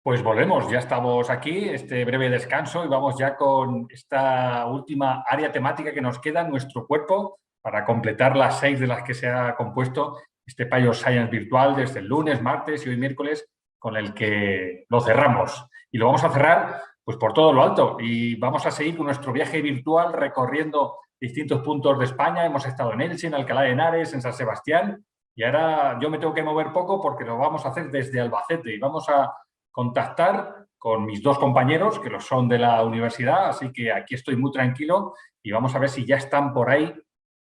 Pues volvemos, ya estamos aquí, este breve descanso, y vamos ya con esta última área temática que nos queda en nuestro cuerpo para completar las 6 de las que se ha compuesto este Pyro Science virtual desde el lunes, martes y hoy miércoles, con el que lo cerramos. Y lo vamos a cerrar pues por todo lo alto, y vamos a seguir con nuestro viaje virtual recorriendo distintos puntos de España. Hemos estado en Elche, en Alcalá de Henares, en San Sebastián, y ahora yo me tengo que mover poco porque lo vamos a hacer desde Albacete y vamos a contactar con mis 2 compañeros, que los son de la universidad, así que aquí estoy muy tranquilo y vamos a ver si ya están por ahí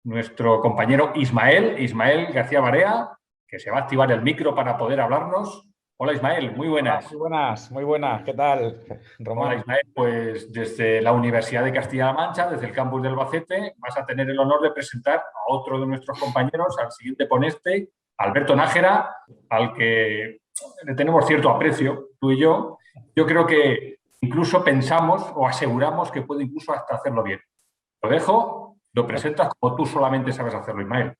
nuestro compañero Ismael García Barea, que se va a activar el micro para poder hablarnos. Hola Ismael, muy buenas. Hola, muy buenas. ¿Qué tal, Román? Hola Ismael, pues desde la Universidad de Castilla-La Mancha, desde el campus de Albacete, vas a tener el honor de presentar a otro de nuestros compañeros, al siguiente ponente, Alberto Nájera, al que le tenemos cierto aprecio, tú y yo. Yo creo que incluso pensamos o aseguramos que puede incluso hasta hacerlo bien. Lo dejo, lo presentas como tú solamente sabes hacerlo, Ismael.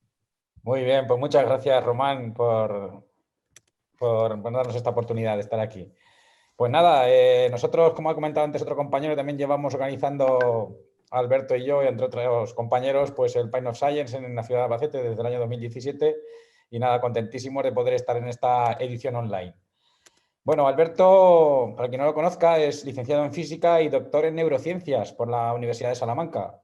Muy bien, pues muchas gracias, Román, por darnos esta oportunidad de estar aquí. Pues nada, nosotros, como ha comentado antes otro compañero, también llevamos organizando, Alberto y yo, y entre otros compañeros, pues el Pine of Science en la ciudad de Albacete desde el año 2017, y nada, contentísimos de poder estar en esta edición online. Bueno, Alberto, para quien no lo conozca, es licenciado en Física y doctor en Neurociencias por la Universidad de Salamanca,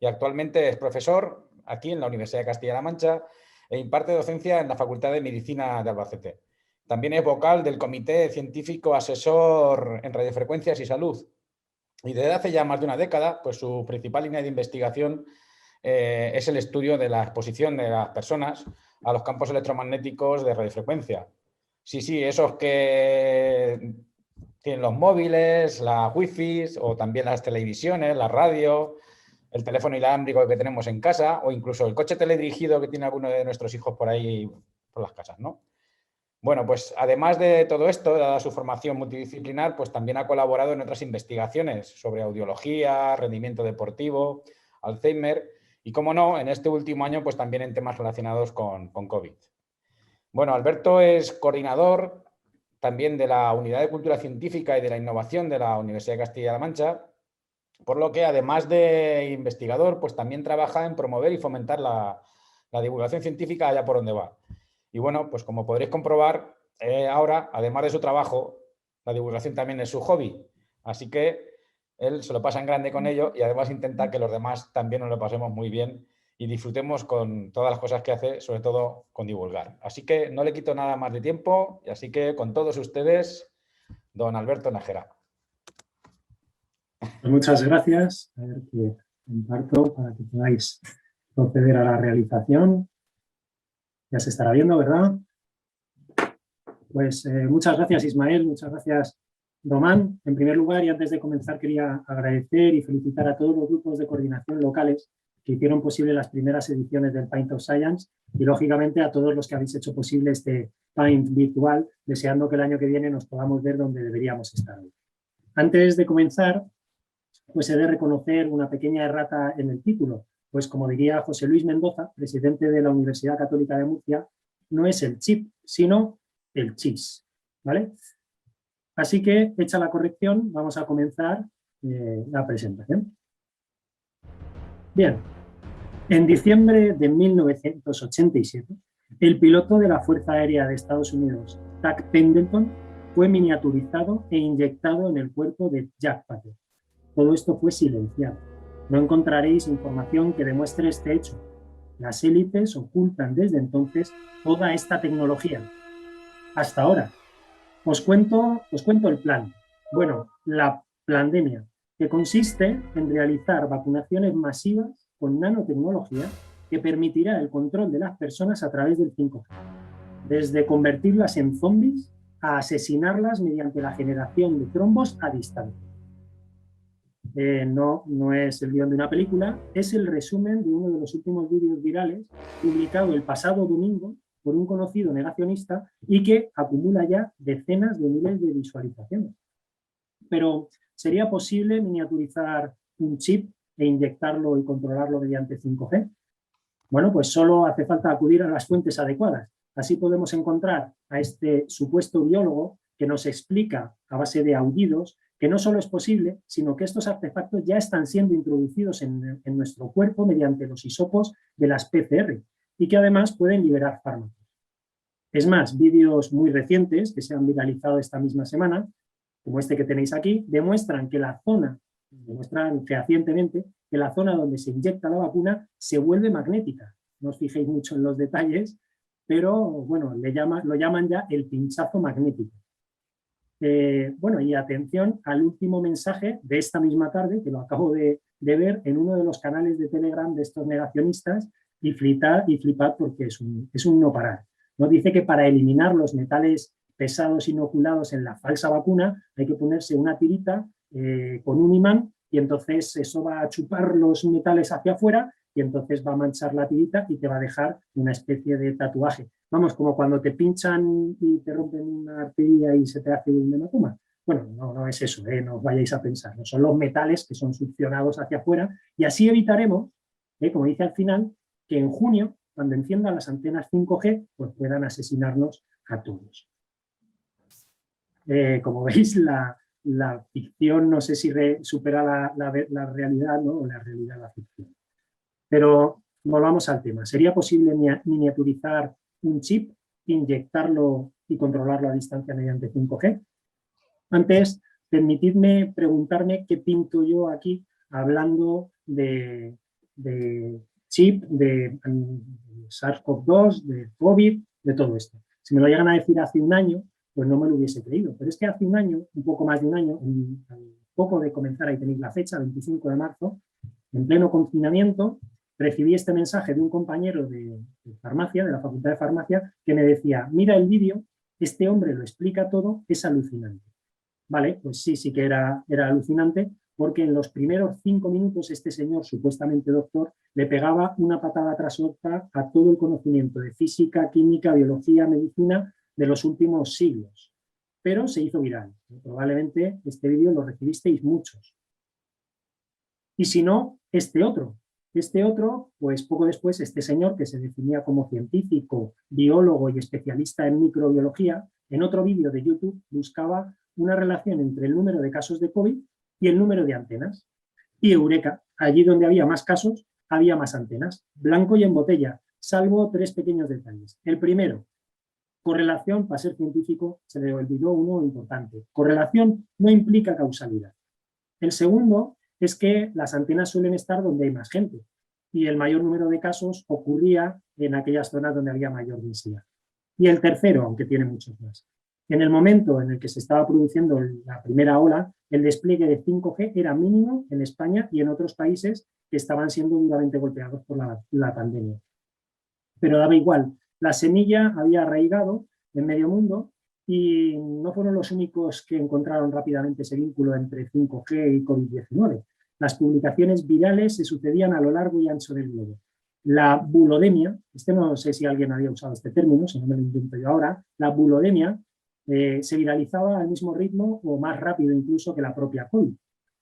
y actualmente es profesor aquí en la Universidad de Castilla-La Mancha e imparte docencia en la Facultad de Medicina de Albacete. También es vocal del Comité Científico Asesor en Radiofrecuencias y Salud. Y desde hace ya más de una década, pues su principal línea de investigación es el estudio de la exposición de las personas a los campos electromagnéticos de radiofrecuencia. Sí, esos que tienen los móviles, las wifi o también las televisiones, la radio, el teléfono inalámbrico que tenemos en casa o incluso el coche teledirigido que tiene alguno de nuestros hijos por ahí por las casas, ¿no? Bueno, pues además de todo esto, dada su formación multidisciplinar, pues también ha colaborado en otras investigaciones sobre audiología, rendimiento deportivo, Alzheimer y, como no, en este último año, pues también en temas relacionados con COVID. Bueno, Alberto es coordinador también de la Unidad de Cultura Científica y de la Innovación de la Universidad de Castilla-La Mancha, por lo que, además de investigador, pues también trabaja en promover y fomentar la divulgación científica allá por donde va. Y bueno, pues como podréis comprobar, ahora, además de su trabajo, la divulgación también es su hobby. Así que él se lo pasa en grande con ello y además intenta que los demás también nos lo pasemos muy bien y disfrutemos con todas las cosas que hace, sobre todo con divulgar. Así que no le quito nada más de tiempo y así que con todos ustedes, don Alberto Nájera. Pues muchas gracias. A ver que comparto para que podáis proceder a la realización. Ya se estará viendo, ¿verdad? Pues muchas gracias, Ismael, muchas gracias, Román. En primer lugar, y antes de comenzar, quería agradecer y felicitar a todos los grupos de coordinación locales que hicieron posible las primeras ediciones del Pint of Science y, lógicamente, a todos los que habéis hecho posible este Pint virtual, deseando que el año que viene nos podamos ver donde deberíamos estar hoy. Antes de comenzar, pues he de reconocer una pequeña errata en el título, pues como diría José Luis Mendoza, presidente de la Universidad Católica de Murcia, no es el chip, sino el chis, ¿vale? Así que, hecha la corrección, vamos a comenzar la presentación. Bien, en diciembre de 1987, el piloto de la Fuerza Aérea de Estados Unidos, Tuck Pendleton, fue miniaturizado e inyectado en el cuerpo de Jack Pater. Todo esto fue silenciado. No encontraréis información que demuestre este hecho. Las élites ocultan desde entonces toda esta tecnología. Hasta ahora. Os cuento el plan. Bueno, la pandemia, que consiste en realizar vacunaciones masivas con nanotecnología que permitirá el control de las personas a través del 5G. Desde convertirlas en zombies a asesinarlas mediante la generación de trombos a distancia. No es el guión de una película, es el resumen de uno de los últimos vídeos virales publicado el pasado domingo por un conocido negacionista y que acumula ya decenas de miles de visualizaciones. Pero, ¿sería posible miniaturizar un chip e inyectarlo y controlarlo mediante 5G? Bueno, pues solo hace falta acudir a las fuentes adecuadas. Así podemos encontrar a este supuesto biólogo que nos explica a base de aullidos, que no solo es posible, sino que estos artefactos ya están siendo introducidos en nuestro cuerpo mediante los hisopos de las PCR y que además pueden liberar fármacos. Es más, vídeos muy recientes que se han viralizado esta misma semana, como este que tenéis aquí, demuestran fehacientemente que la zona donde se inyecta la vacuna se vuelve magnética. No os fijéis mucho en los detalles, pero bueno, lo llaman ya el pinchazo magnético. Bueno, y atención al último mensaje de esta misma tarde, que lo acabo de ver en uno de los canales de Telegram de estos negacionistas, y flipad porque es un no parar. Nos dice que para eliminar los metales pesados inoculados en la falsa vacuna hay que ponerse una tirita con un imán y entonces eso va a chupar los metales hacia afuera y entonces va a manchar la tirita y te va a dejar una especie de tatuaje. Vamos, como cuando te pinchan y te rompen una arteria y se te hace un hematoma. Bueno, no es eso, no os vayáis a pensar. No son los metales que son succionados hacia afuera y así evitaremos, como dice al final, que en junio, cuando enciendan las antenas 5G, pues puedan asesinarnos a todos. Como veis, la ficción no sé si supera la realidad, ¿no? O la realidad la ficción. Pero volvamos al tema. ¿Sería posible miniaturizar un chip, inyectarlo y controlarlo a distancia mediante 5G? Antes, permitidme preguntarme qué pinto yo aquí hablando de chip, de SARS-CoV-2, de COVID, de todo esto. Si me lo llegan a decir hace un año, pues no me lo hubiese creído. Pero es que hace un año, un poco más de un año, un poco de comenzar, ahí tenéis la fecha, 25 de marzo, en pleno confinamiento, recibí este mensaje de un compañero de farmacia, de la Facultad de Farmacia, que me decía, mira el vídeo, este hombre lo explica todo, es alucinante. Vale, pues sí que era alucinante, porque en los primeros 5 minutos este señor, supuestamente doctor, le pegaba una patada tras otra a todo el conocimiento de física, química, biología, medicina de los últimos siglos. Pero se hizo viral. Probablemente este vídeo lo recibisteis muchos. Y si no, este otro, pues poco después, este señor que se definía como científico, biólogo y especialista en microbiología, en otro vídeo de YouTube buscaba una relación entre el número de casos de COVID y el número de antenas. Y eureka, allí donde había más casos, había más antenas, blanco y en botella, salvo 3 pequeños detalles. El primero, correlación, para ser científico, se le olvidó uno importante. Correlación no implica causalidad. El segundo es que las antenas suelen estar donde hay más gente y el mayor número de casos ocurría en aquellas zonas donde había mayor densidad. Y el tercero, aunque tiene muchos más. En el momento en el que se estaba produciendo la primera ola, el despliegue de 5G era mínimo en España y en otros países que estaban siendo duramente golpeados por la pandemia. Pero daba igual, la semilla había arraigado en medio mundo y no fueron los únicos que encontraron rápidamente ese vínculo entre 5G y COVID-19. Las publicaciones virales se sucedían a lo largo y ancho del globo. La bulodemia, no sé si alguien había usado este término, si no me lo invento yo ahora, la bulodemia se viralizaba al mismo ritmo o más rápido incluso que la propia COVID.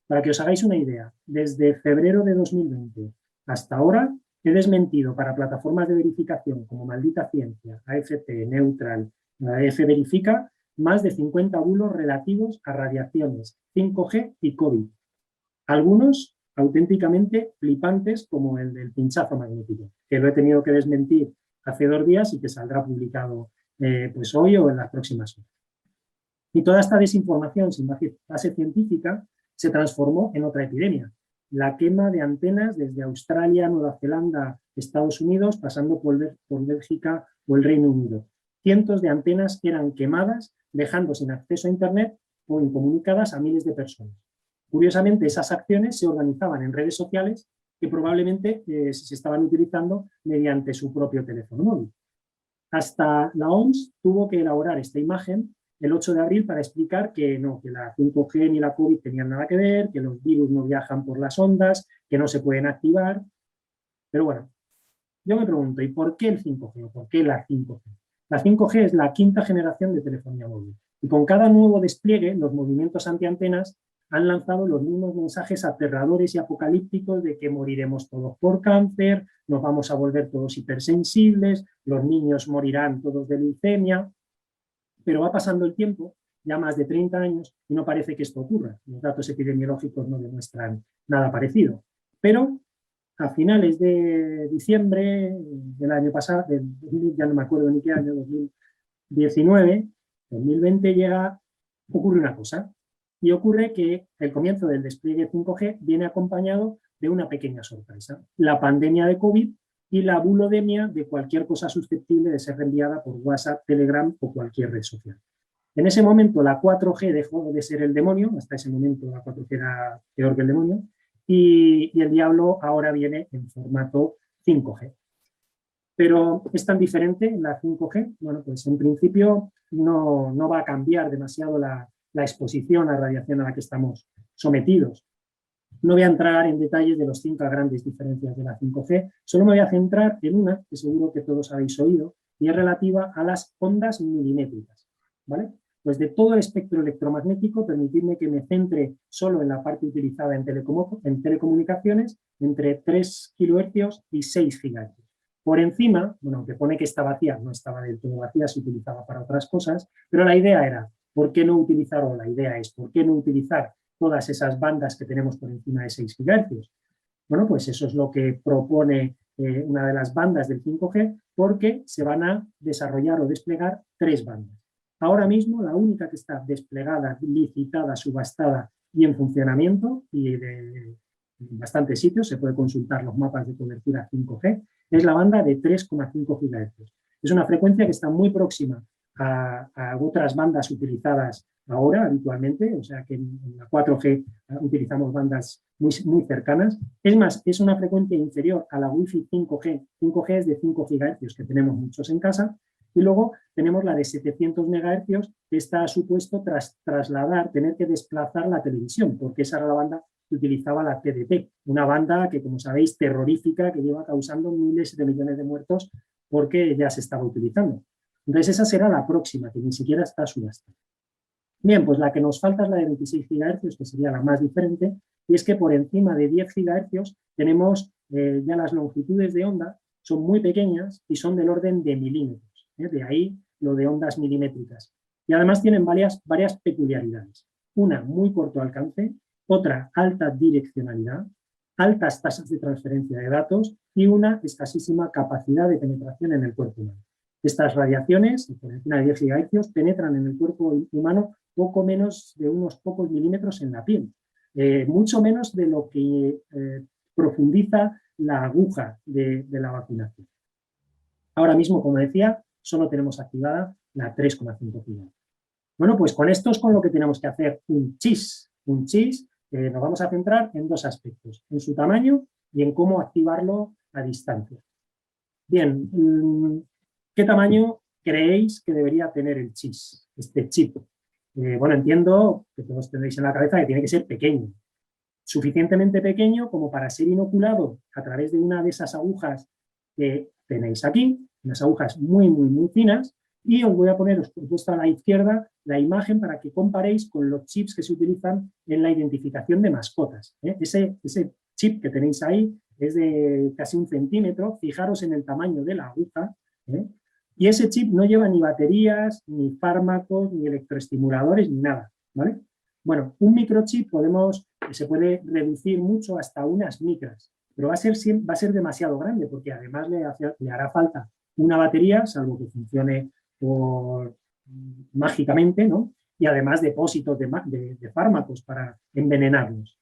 Para que os hagáis una idea, desde febrero de 2020 hasta ahora he desmentido para plataformas de verificación como Maldita Ciencia, AFP, Neutral, F-Verifica, más de 50 bulos relativos a radiaciones, 5G y COVID. Algunos auténticamente flipantes como el del pinchazo magnético, que lo he tenido que desmentir hace 2 días y que saldrá publicado pues hoy o en las próximas horas. Y toda esta desinformación sin base científica se transformó en otra epidemia. La quema de antenas desde Australia, Nueva Zelanda, Estados Unidos, pasando por Bélgica o el Reino Unido. Cientos de antenas eran quemadas, dejando sin acceso a Internet o incomunicadas a miles de personas. Curiosamente, esas acciones se organizaban en redes sociales que probablemente se estaban utilizando mediante su propio teléfono móvil. Hasta la OMS tuvo que elaborar esta imagen el 8 de abril para explicar que no, que la 5G ni la COVID tenían nada que ver, que los virus no viajan por las ondas, que no se pueden activar. Pero bueno, yo me pregunto, ¿y por qué el 5G o por qué la 5G? La 5G es la 5ª generación de telefonía móvil y con cada nuevo despliegue los movimientos antiantenas han lanzado los mismos mensajes aterradores y apocalípticos de que moriremos todos por cáncer, nos vamos a volver todos hipersensibles, los niños morirán todos de leucemia. Pero va pasando el tiempo ya más de 30 años y no parece que esto ocurra. Los datos epidemiológicos no demuestran nada parecido. Pero a finales de diciembre del año pasado, ya no me acuerdo ni qué año, 2019, 2020 ocurre una cosa. Y ocurre que el comienzo del despliegue 5G viene acompañado de una pequeña sorpresa. La pandemia de COVID y la bulodemia de cualquier cosa susceptible de ser reenviada por WhatsApp, Telegram o cualquier red social. En ese momento la 4G dejó de ser el demonio, hasta ese momento la 4G era peor que el demonio, y el diablo ahora viene en formato 5G. Pero ¿es tan diferente la 5G? Bueno, pues en principio no va a cambiar demasiado la exposición a radiación a la que estamos sometidos. No voy a entrar en detalles de las 5 grandes diferencias de la 5G, solo me voy a centrar en una que seguro que todos habéis oído, y es relativa a las ondas milimétricas, ¿vale? Pues de todo el espectro electromagnético, permitidme que me centre solo en la parte utilizada en telecomunicaciones, entre 3 kHz y 6 GHz. Por encima, bueno, aunque pone que está vacía, no estaba del todo vacía, se utilizaba para otras cosas, pero la idea era, ¿por qué no utilizar, o la idea es, ¿por qué no utilizar todas esas bandas que tenemos por encima de 6 GHz? Bueno, pues eso es lo que propone una de las bandas del 5G, porque se van a desarrollar o desplegar 3 bandas. Ahora mismo la única que está desplegada, licitada, subastada y en funcionamiento, y en bastantes sitios, se puede consultar los mapas de cobertura 5G, es la banda de 3,5 GHz. Es una frecuencia que está muy próxima a otras bandas utilizadas ahora habitualmente, o sea que en la 4G utilizamos bandas muy cercanas. Es más, es una frecuencia inferior a la Wi-Fi 5G. 5G es de 5 GHz, que tenemos muchos en casa, y luego tenemos la de 700 MHz, que está supuesto trasladar, tener que desplazar la televisión, porque esa era la banda que utilizaba la TDT, una banda que, como sabéis, terrorífica, que lleva causando miles de millones de muertos porque ya se estaba utilizando. Entonces esa será la próxima, que ni siquiera está subastada. Bien, pues la que nos falta es la de 26 GHz, que sería la más diferente, y es que por encima de 10 GHz tenemos ya las longitudes de onda, son muy pequeñas y son del orden de milímetros. De ahí lo de ondas milimétricas. Y además tienen varias peculiaridades. Una, muy corto alcance, otra, alta direccionalidad, altas tasas de transferencia de datos y una escasísima capacidad de penetración en el cuerpo humano. Estas radiaciones, por encima de 10 GHz, penetran en el cuerpo humano poco menos de unos pocos milímetros en la piel, mucho menos de lo que profundiza la aguja de la vacunación. Ahora mismo, como decía, solo tenemos activada la 3,5 GHz. Bueno, pues con esto es con lo que tenemos que hacer un chis. Un chis nos vamos a centrar en 2 aspectos, en su tamaño y en cómo activarlo a distancia. Bien, ¿qué tamaño creéis que debería tener el chis, este chip? Bueno, entiendo que todos tendréis en la cabeza que tiene que ser pequeño, suficientemente pequeño como para ser inoculado a través de una de esas agujas que tenéis aquí, unas agujas muy finas, y os voy a poner, os he puesto a la izquierda la imagen para que comparéis con los chips que se utilizan en la identificación de mascotas. Ese chip que tenéis ahí es de casi 1 centímetro, fijaros en el tamaño de la aguja, y ese chip no lleva ni baterías, ni fármacos, ni electroestimuladores, ni nada, ¿vale? Bueno, un microchip se puede reducir mucho hasta unas micras, pero va a ser demasiado grande porque además le hará falta una batería, salvo que funcione mágicamente, ¿no? Y además depósitos de fármacos para envenenarlos.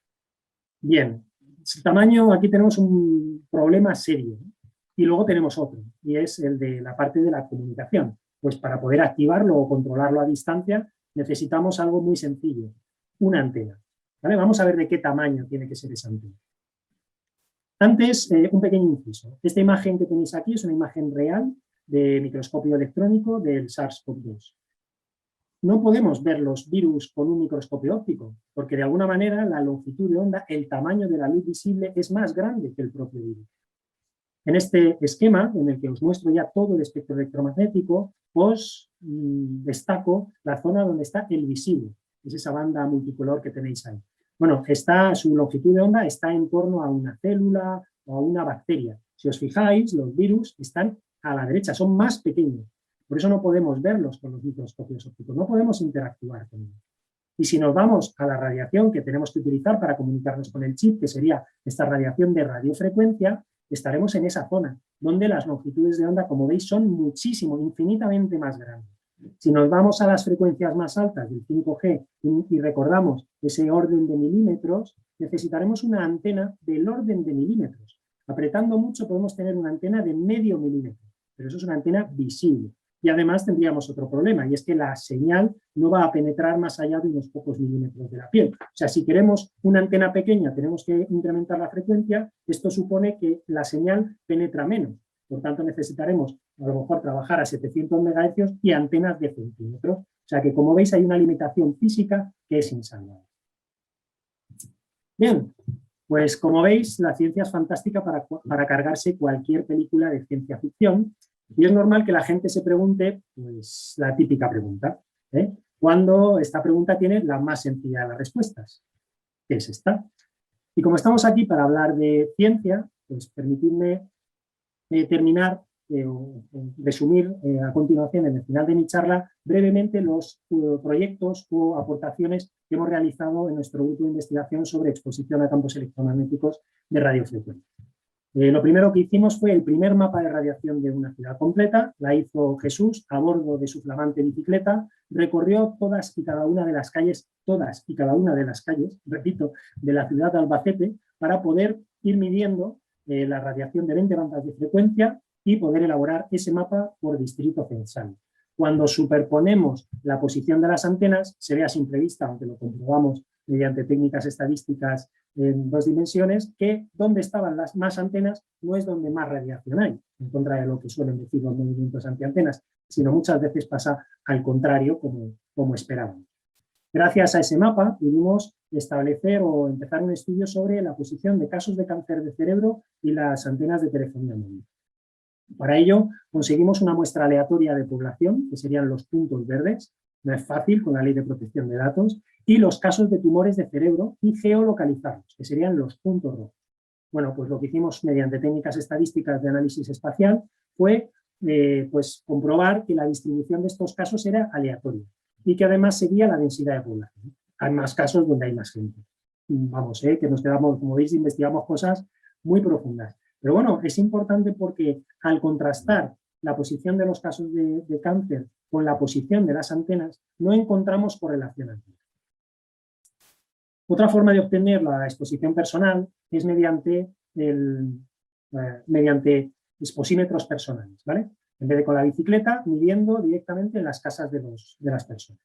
Bien, el tamaño, aquí tenemos un problema serio, ¿no? Y luego tenemos otro, y es el de la parte de la comunicación. Pues para poder activarlo o controlarlo a distancia necesitamos algo muy sencillo, una antena, ¿vale? Vamos a ver de qué tamaño tiene que ser esa antena. Antes, un pequeño inciso. Esta imagen que tenéis aquí es una imagen real de microscopio electrónico del SARS-CoV-2. No podemos ver los virus con un microscopio óptico, porque de alguna manera la longitud de onda, el tamaño de la luz visible es más grande que el propio virus. En este esquema, en el que os muestro ya todo el espectro electromagnético, os destaco la zona donde está el visible, es esa banda multicolor que tenéis ahí. Bueno, su longitud de onda está en torno a una célula o a una bacteria. Si os fijáis, los virus están a la derecha, son más pequeños. Por eso no podemos verlos con los microscopios ópticos, no podemos interactuar con ellos. Y si nos vamos a la radiación que tenemos que utilizar para comunicarnos con el chip, que sería esta radiación de radiofrecuencia, estaremos en esa zona, donde las longitudes de onda, como veis, son muchísimo, infinitamente más grandes. Si nos vamos a las frecuencias más altas del 5G y recordamos ese orden de milímetros, necesitaremos una antena del orden de milímetros. Apretando mucho podemos tener una antena de medio milímetro, pero eso es una antena visible. Y además tendríamos otro problema, y es que la señal no va a penetrar más allá de unos pocos milímetros de la piel. O sea, si queremos una antena pequeña, tenemos que incrementar la frecuencia, esto supone que la señal penetra menos. Por tanto, necesitaremos a lo mejor trabajar a 700 MHz y antenas de centímetros. O sea que, como veis, hay una limitación física que es insalvable. Bien, pues como veis, la ciencia es fantástica para cargarse cualquier película de ciencia ficción. Y es normal que la gente se pregunte, pues, la típica pregunta, cuando esta pregunta tiene la más sencilla de las respuestas, que es esta. Y como estamos aquí para hablar de ciencia, pues permitidme terminar o resumir a continuación, en el final de mi charla, brevemente los proyectos o aportaciones que hemos realizado en nuestro grupo de investigación sobre exposición a campos electromagnéticos de radiofrecuencia. Lo primero que hicimos fue el primer mapa de radiación de una ciudad completa, la hizo Jesús a bordo de su flamante bicicleta, recorrió todas y cada una de las calles, repito, de la ciudad de Albacete para poder ir midiendo la radiación de 20 bandas de frecuencia y poder elaborar ese mapa por distrito censal. Cuando superponemos la posición de las antenas, se ve a simple vista, aunque lo comprobamos mediante técnicas estadísticas en 2 dimensiones, que donde estaban las más antenas no es donde más radiación hay, en contra de lo que suelen decir los movimientos antiantenas, sino muchas veces pasa al contrario, como esperábamos. Gracias a ese mapa pudimos establecer o empezar un estudio sobre la posición de casos de cáncer de cerebro y las antenas de telefonía móvil. Para ello conseguimos una muestra aleatoria de población, que serían los puntos verdes, no es fácil con la ley de protección de datos, y los casos de tumores de cerebro y geolocalizarlos, que serían los puntos rojos. Bueno, pues lo que hicimos mediante técnicas estadísticas de análisis espacial fue pues comprobar que la distribución de estos casos era aleatoria y que además seguía la densidad de población. Hay más casos donde hay más gente. Vamos, que nos quedamos, como veis, investigamos cosas muy profundas. Pero bueno, es importante porque al contrastar la posición de los casos de cáncer con la posición de las antenas, no encontramos correlación. Otra forma de obtener la exposición personal es mediante exposímetros personales, ¿vale? En vez de con la bicicleta, midiendo directamente en las casas de las personas.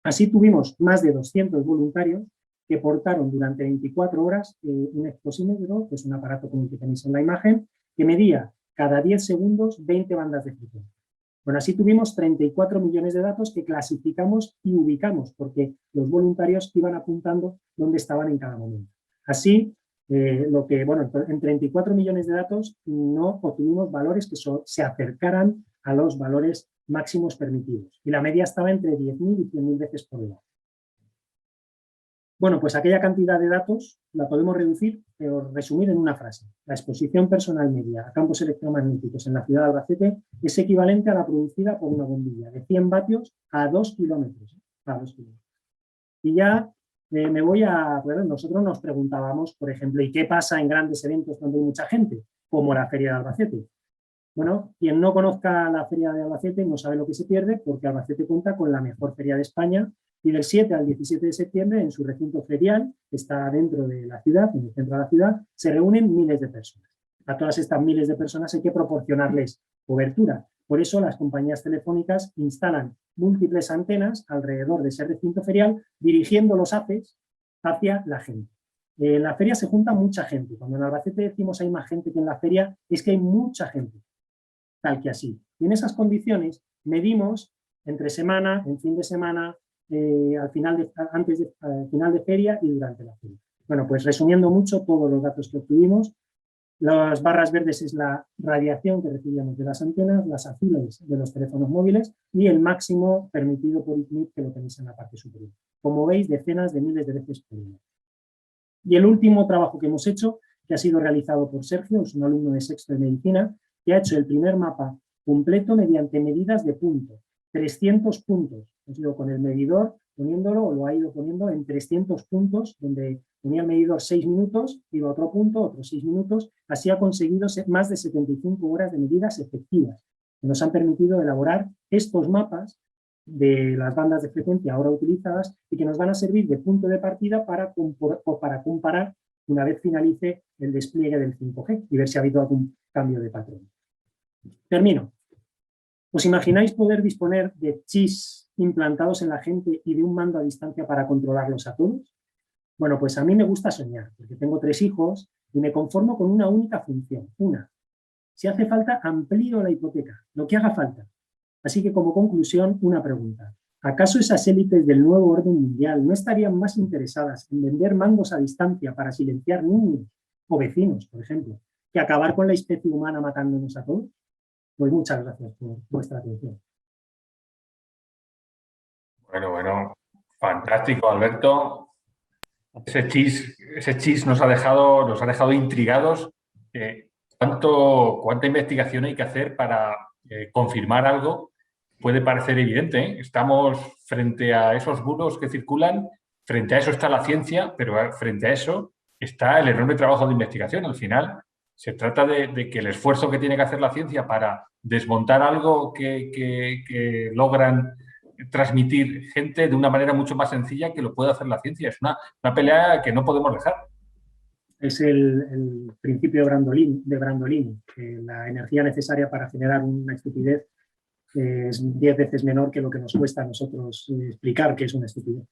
Así tuvimos más de 200 voluntarios que portaron durante 24 horas un exposímetro, que es un aparato como el que tenéis en la imagen, que medía cada 10 segundos 20 bandas de frecuencia. Bueno, así tuvimos 34 millones de datos que clasificamos y ubicamos, porque los voluntarios iban apuntando dónde estaban en cada momento. Así, en 34 millones de datos no obtuvimos valores que se acercaran a los valores máximos permitidos. Y la media estaba entre 10.000 y 100.000 veces por hora. Bueno, pues aquella cantidad de datos la podemos reducir o resumir en una frase. La exposición personal media a campos electromagnéticos en la ciudad de Albacete es equivalente a la producida por una bombilla de 100 vatios a 2 kilómetros. Y ya nosotros nos preguntábamos, por ejemplo, ¿y qué pasa en grandes eventos donde hay mucha gente? Como la Feria de Albacete. Bueno, quien no conozca la Feria de Albacete no sabe lo que se pierde, porque Albacete cuenta con la mejor feria de España y del 7 al 17 de septiembre en su recinto ferial, que está dentro de la ciudad, en el centro de la ciudad, se reúnen miles de personas. A todas estas miles de personas hay que proporcionarles cobertura. Por eso las compañías telefónicas instalan múltiples antenas alrededor de ese recinto ferial, dirigiendo los haces hacia la gente. En la feria se junta mucha gente. Cuando en Albacete decimos hay más gente que en la feria, es que hay mucha gente, tal que así. Y en esas condiciones medimos entre semana, en fin de semana, al final de feria y durante la feria. Bueno, pues resumiendo mucho todos los datos que obtuvimos, las barras verdes es la radiación que recibíamos de las antenas, las azules de los teléfonos móviles y el máximo permitido por ICNIC, que lo tenéis en la parte superior. Como veis, decenas de miles de veces por hora. Y el último trabajo que hemos hecho, que ha sido realizado por Sergio, es un alumno de sexto de medicina, que ha hecho el primer mapa completo mediante medidas de punto. 300 puntos. Os digo, con el medidor poniéndolo, lo ha ido poniendo en 300 puntos, donde ponía el medidor 6 minutos, iba a otro punto, otros 6 minutos. Así ha conseguido más de 75 horas de medidas efectivas, que nos han permitido elaborar estos mapas de las bandas de frecuencia ahora utilizadas y que nos van a servir de punto de partida para comparar una vez finalice el despliegue del 5G y ver si ha habido algún cambio de patrón. Termino. ¿Os imagináis poder disponer de chips implantados en la gente y de un mando a distancia para controlarlos a todos? Bueno, pues a mí me gusta soñar, porque tengo 3 hijos y me conformo con una única función. Una, si hace falta, amplío la hipoteca, lo que haga falta. Así que como conclusión, una pregunta. ¿Acaso esas élites del nuevo orden mundial no estarían más interesadas en vender mandos a distancia para silenciar niños o vecinos, por ejemplo, que acabar con la especie humana matándonos a todos? Pues muchas gracias por vuestra atención. Bueno, fantástico, Alberto. Ese chis nos ha dejado intrigados. ¿Cuánta investigación hay que hacer para confirmar algo? Puede parecer evidente, ¿eh? Estamos frente a esos bulos que circulan, frente a eso está la ciencia, pero frente a eso está el enorme trabajo de investigación. Al final, se trata de que el esfuerzo que tiene que hacer la ciencia para desmontar algo que logran transmitir gente de una manera mucho más sencilla que lo puede hacer la ciencia. Es una pelea que no podemos dejar. Es el principio de Brandolini, que la energía necesaria para generar una estupidez es 10 veces menor que lo que nos cuesta a nosotros explicar qué es una estupidez.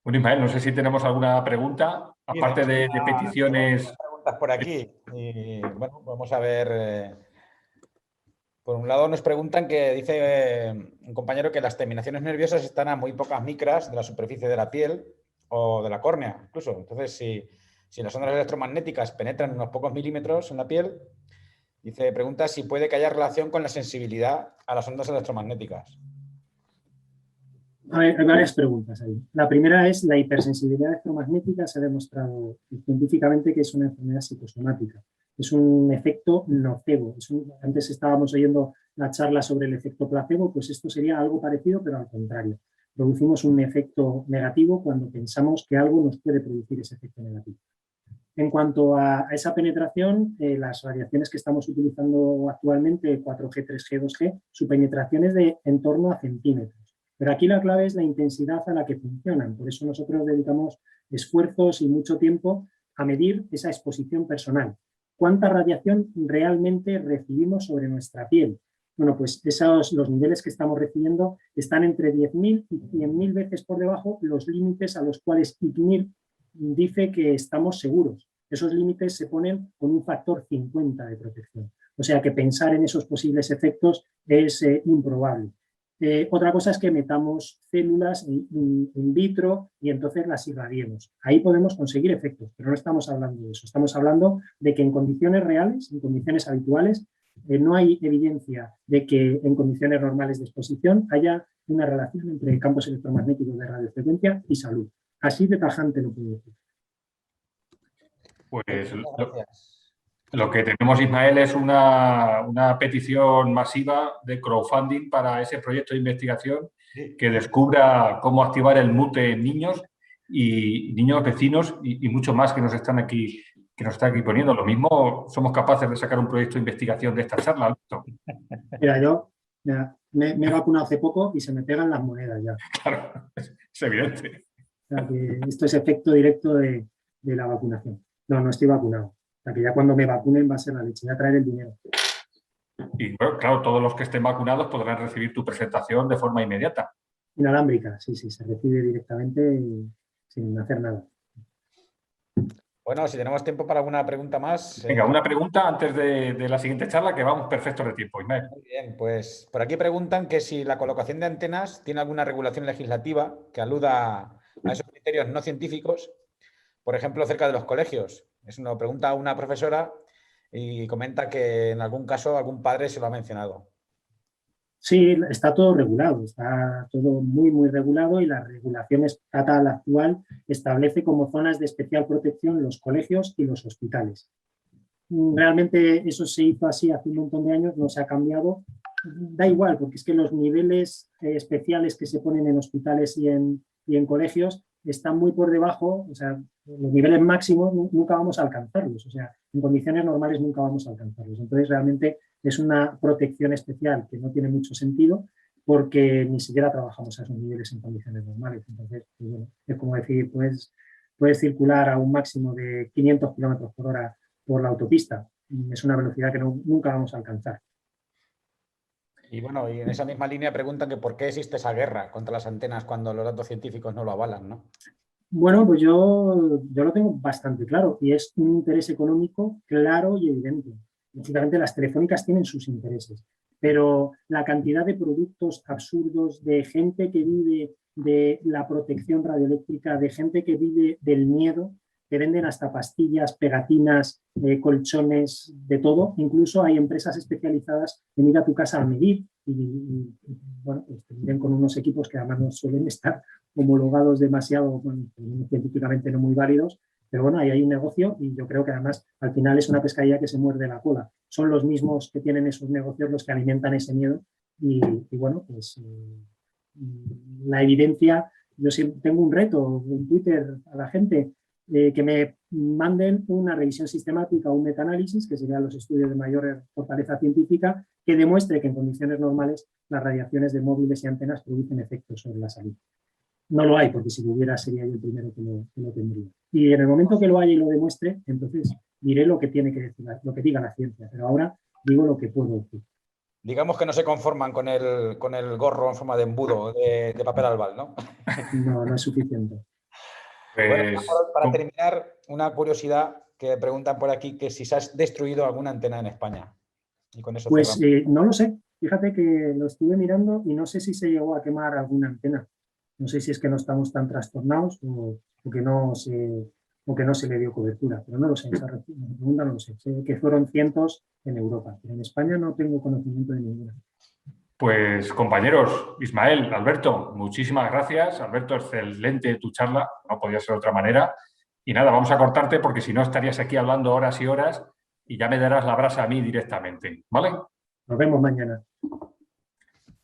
Bueno, Ismael, no sé si tenemos alguna pregunta, aparte de peticiones. Preguntas por aquí. Y, bueno, vamos a ver. Por un lado nos preguntan que dice un compañero que las terminaciones nerviosas están a muy pocas micras de la superficie de la piel o de la córnea, incluso. Entonces, si las ondas electromagnéticas penetran unos pocos milímetros en la piel, pregunta si puede que haya relación con la sensibilidad a las ondas electromagnéticas. Hay varias preguntas ahí. La primera es la hipersensibilidad electromagnética. Se ha demostrado científicamente que es una enfermedad psicosomática. Es un efecto nocebo. Antes estábamos oyendo la charla sobre el efecto placebo, pues esto sería algo parecido, pero al contrario. Producimos un efecto negativo cuando pensamos que algo nos puede producir ese efecto negativo. En cuanto a esa penetración, las radiaciones que estamos utilizando actualmente, 4G, 3G, 2G, su penetración es de en torno a centímetros. Pero aquí la clave es la intensidad a la que funcionan. Por eso nosotros dedicamos esfuerzos y mucho tiempo a medir esa exposición personal. ¿Cuánta radiación realmente recibimos sobre nuestra piel? Bueno, pues los niveles que estamos recibiendo están entre 10.000 y 100.000 veces por debajo los límites a los cuales ICNIRP dice que estamos seguros. Esos límites se ponen con un factor 50 de protección. O sea que pensar en esos posibles efectos es improbable. Otra cosa es que metamos células in vitro y entonces las irradiemos. Ahí podemos conseguir efectos, pero no estamos hablando de eso. Estamos hablando de que en condiciones reales, en condiciones habituales, no hay evidencia de que en condiciones normales de exposición haya una relación entre campos electromagnéticos de radiofrecuencia y salud. Así de tajante lo puedo decir. Pues lo que tenemos, Ismael, es una petición masiva de crowdfunding para ese proyecto de investigación que descubra cómo activar el mute en niños y niños vecinos y mucho más que nos están aquí poniendo. Lo mismo somos capaces de sacar un proyecto de investigación de esta charla, Alberto. Mira, yo me he vacunado hace poco y se me pegan las monedas ya. Claro, es evidente. O sea, que esto es efecto directo de la vacunación. No estoy vacunado. O sea, que ya cuando me vacunen va a ser la leche, voy a traer el dinero. Y bueno, claro, todos los que estén vacunados podrán recibir tu presentación de forma inmediata. Inalámbrica, sí, se recibe directamente sin hacer nada. Bueno, si tenemos tiempo para alguna pregunta más. Venga, una pregunta antes de la siguiente charla, que vamos perfectos de tiempo, Ismael. Muy bien, pues por aquí preguntan que si la colocación de antenas tiene alguna regulación legislativa que aluda a esos criterios no científicos, por ejemplo, cerca de los colegios. Es una pregunta a una profesora y comenta que en algún caso algún padre se lo ha mencionado. Sí, está todo regulado, está todo muy, muy regulado y la regulación estatal actual establece como zonas de especial protección los colegios y los hospitales. realmente eso se hizo así hace un montón de años, no se ha cambiado. Da igual, porque es que los niveles especiales que se ponen en hospitales y en colegios están muy por debajo, o sea, los niveles máximos nunca vamos a alcanzarlos, o sea, en condiciones normales nunca vamos a alcanzarlos. Entonces, realmente es una protección especial que no tiene mucho sentido porque ni siquiera trabajamos a esos niveles en condiciones normales. Entonces, pues bueno, es como decir, puedes circular a un máximo de 500 kilómetros por hora por la autopista. Es una velocidad que nunca vamos a alcanzar. Y bueno, y en esa misma línea preguntan que por qué existe esa guerra contra las antenas cuando los datos científicos no lo avalan, ¿no? Bueno, pues yo lo tengo bastante claro y es un interés económico claro y evidente. Lógicamente las telefónicas tienen sus intereses, pero la cantidad de productos absurdos, de gente que vive de la protección radioeléctrica, de gente que vive del miedo, que venden hasta pastillas, pegatinas, colchones, de todo. Incluso hay empresas especializadas en ir a tu casa a medir y bueno, pues te miden con unos equipos que además no suelen estar homologados demasiado, bueno, científicamente no muy válidos, pero bueno, ahí hay un negocio y yo creo que además al final es una pescadilla que se muerde la cola. Son los mismos que tienen esos negocios los que alimentan ese miedo y bueno, pues la evidencia, yo siempre tengo un reto en Twitter a la gente que me manden una revisión sistemática o un metaanálisis, que serían los estudios de mayor fortaleza científica, que demuestre que en condiciones normales las radiaciones de móviles y antenas producen efectos sobre la salud. No lo hay, porque si lo hubiera sería yo el primero que lo tendría. Y en el momento que lo haya y lo demuestre, entonces diré lo que tiene que decir, lo que diga la ciencia, pero ahora digo lo que puedo decir. Digamos que no se conforman con el gorro en forma de embudo de papel albal, ¿no? No es suficiente. Pues, bueno, para terminar, una curiosidad que preguntan por aquí, que si se ha destruido alguna antena en España. Y con eso pues no lo sé. Fíjate que lo estuve mirando y no sé si se llegó a quemar alguna antena. No sé si es que no estamos tan trastornados o que no se le dio cobertura, pero no lo sé, esa pregunta no lo sé. Sé que fueron cientos en Europa, pero en España no tengo conocimiento de ninguna. Pues compañeros, Ismael, Alberto, muchísimas gracias. Alberto, excelente tu charla, no podía ser de otra manera. Y nada, vamos a cortarte porque si no estarías aquí hablando horas y horas y ya me darás la brasa a mí directamente, ¿vale? Nos vemos mañana.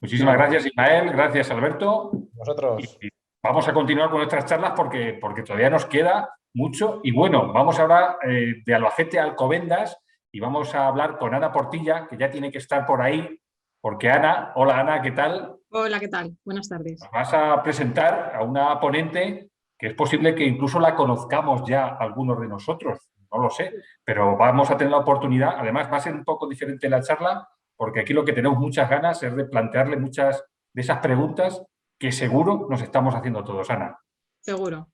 Muchísimas gracias, Ismael, gracias, Alberto. Vosotros. Y vamos a continuar con nuestras charlas porque todavía nos queda mucho. Y bueno, vamos ahora de Albacete a Alcobendas y vamos a hablar con Ana Portilla, que ya tiene que estar por ahí. Porque Ana, hola Ana, ¿qué tal? Hola, ¿qué tal? Buenas tardes. Nos vas a presentar a una ponente que es posible que incluso la conozcamos ya algunos de nosotros, no lo sé, pero vamos a tener la oportunidad. Además, va a ser un poco diferente la charla porque aquí lo que tenemos muchas ganas es de plantearle muchas de esas preguntas que seguro nos estamos haciendo todos, Ana. Seguro.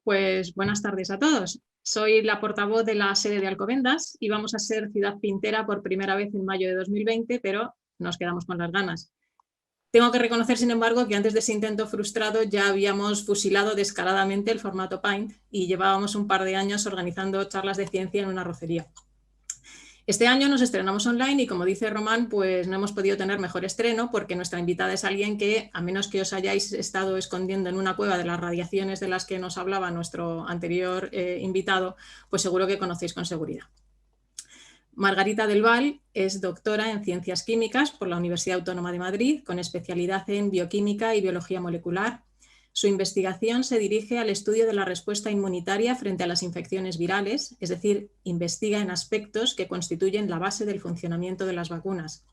Pues buenas tardes a todos. Soy la portavoz de la sede de Alcobendas y vamos a ser ciudad pintera por primera vez en mayo de 2020, pero nos quedamos con las ganas. Tengo que reconocer, sin embargo, que antes de ese intento frustrado ya habíamos fusilado descaradamente el formato Paint y llevábamos un par de años organizando charlas de ciencia en una rocería. Este año nos estrenamos online y, como dice Román, pues no hemos podido tener mejor estreno porque nuestra invitada es alguien que, a menos que os hayáis estado escondiendo en una cueva de las radiaciones de las que nos hablaba nuestro anterior invitado, pues seguro que conocéis con seguridad. Margarita del Val es doctora en Ciencias Químicas por la Universidad Autónoma de Madrid, con especialidad en Bioquímica y Biología Molecular. Su investigación se dirige al estudio de la respuesta inmunitaria frente a las infecciones virales, es decir, investiga en aspectos que constituyen la base del funcionamiento de las vacunas.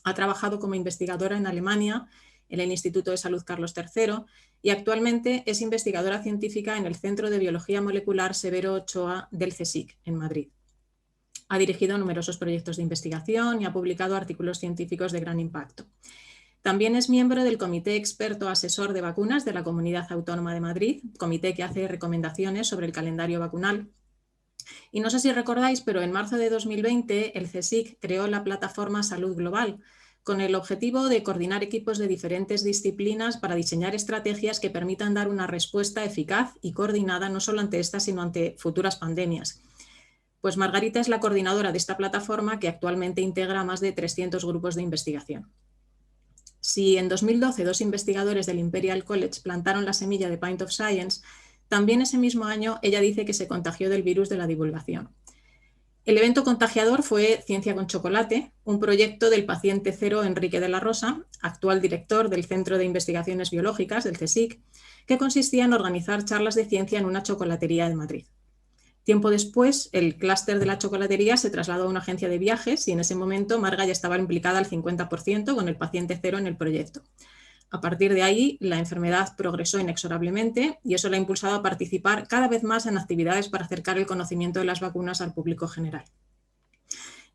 Ha trabajado como investigadora en Alemania, en el Instituto de Salud Carlos III, y actualmente es investigadora científica en el Centro de Biología Molecular Severo Ochoa del CSIC, en Madrid. Ha dirigido numerosos proyectos de investigación y ha publicado artículos científicos de gran impacto. También es miembro del Comité Experto Asesor de Vacunas de la Comunidad Autónoma de Madrid, comité que hace recomendaciones sobre el calendario vacunal. Y no sé si recordáis, pero en marzo de 2020 el CSIC creó la plataforma Salud Global, con el objetivo de coordinar equipos de diferentes disciplinas para diseñar estrategias que permitan dar una respuesta eficaz y coordinada no solo ante esta, sino ante futuras pandemias. Pues Margarita es la coordinadora de esta plataforma que actualmente integra a más de 300 grupos de investigación. Si en 2012 dos investigadores del Imperial College plantaron la semilla de Pint of Science, también ese mismo año ella dice que se contagió del virus de la divulgación. El evento contagiador fue Ciencia con Chocolate, un proyecto del paciente cero Enrique de la Rosa, actual director del Centro de Investigaciones Biológicas del CSIC, que consistía en organizar charlas de ciencia en una chocolatería de Madrid. Tiempo después, el clúster de la chocolatería se trasladó a una agencia de viajes y en ese momento Marga ya estaba implicada al 50% con el paciente cero en el proyecto. A partir de ahí, la enfermedad progresó inexorablemente y eso la ha impulsado a participar cada vez más en actividades para acercar el conocimiento de las vacunas al público general.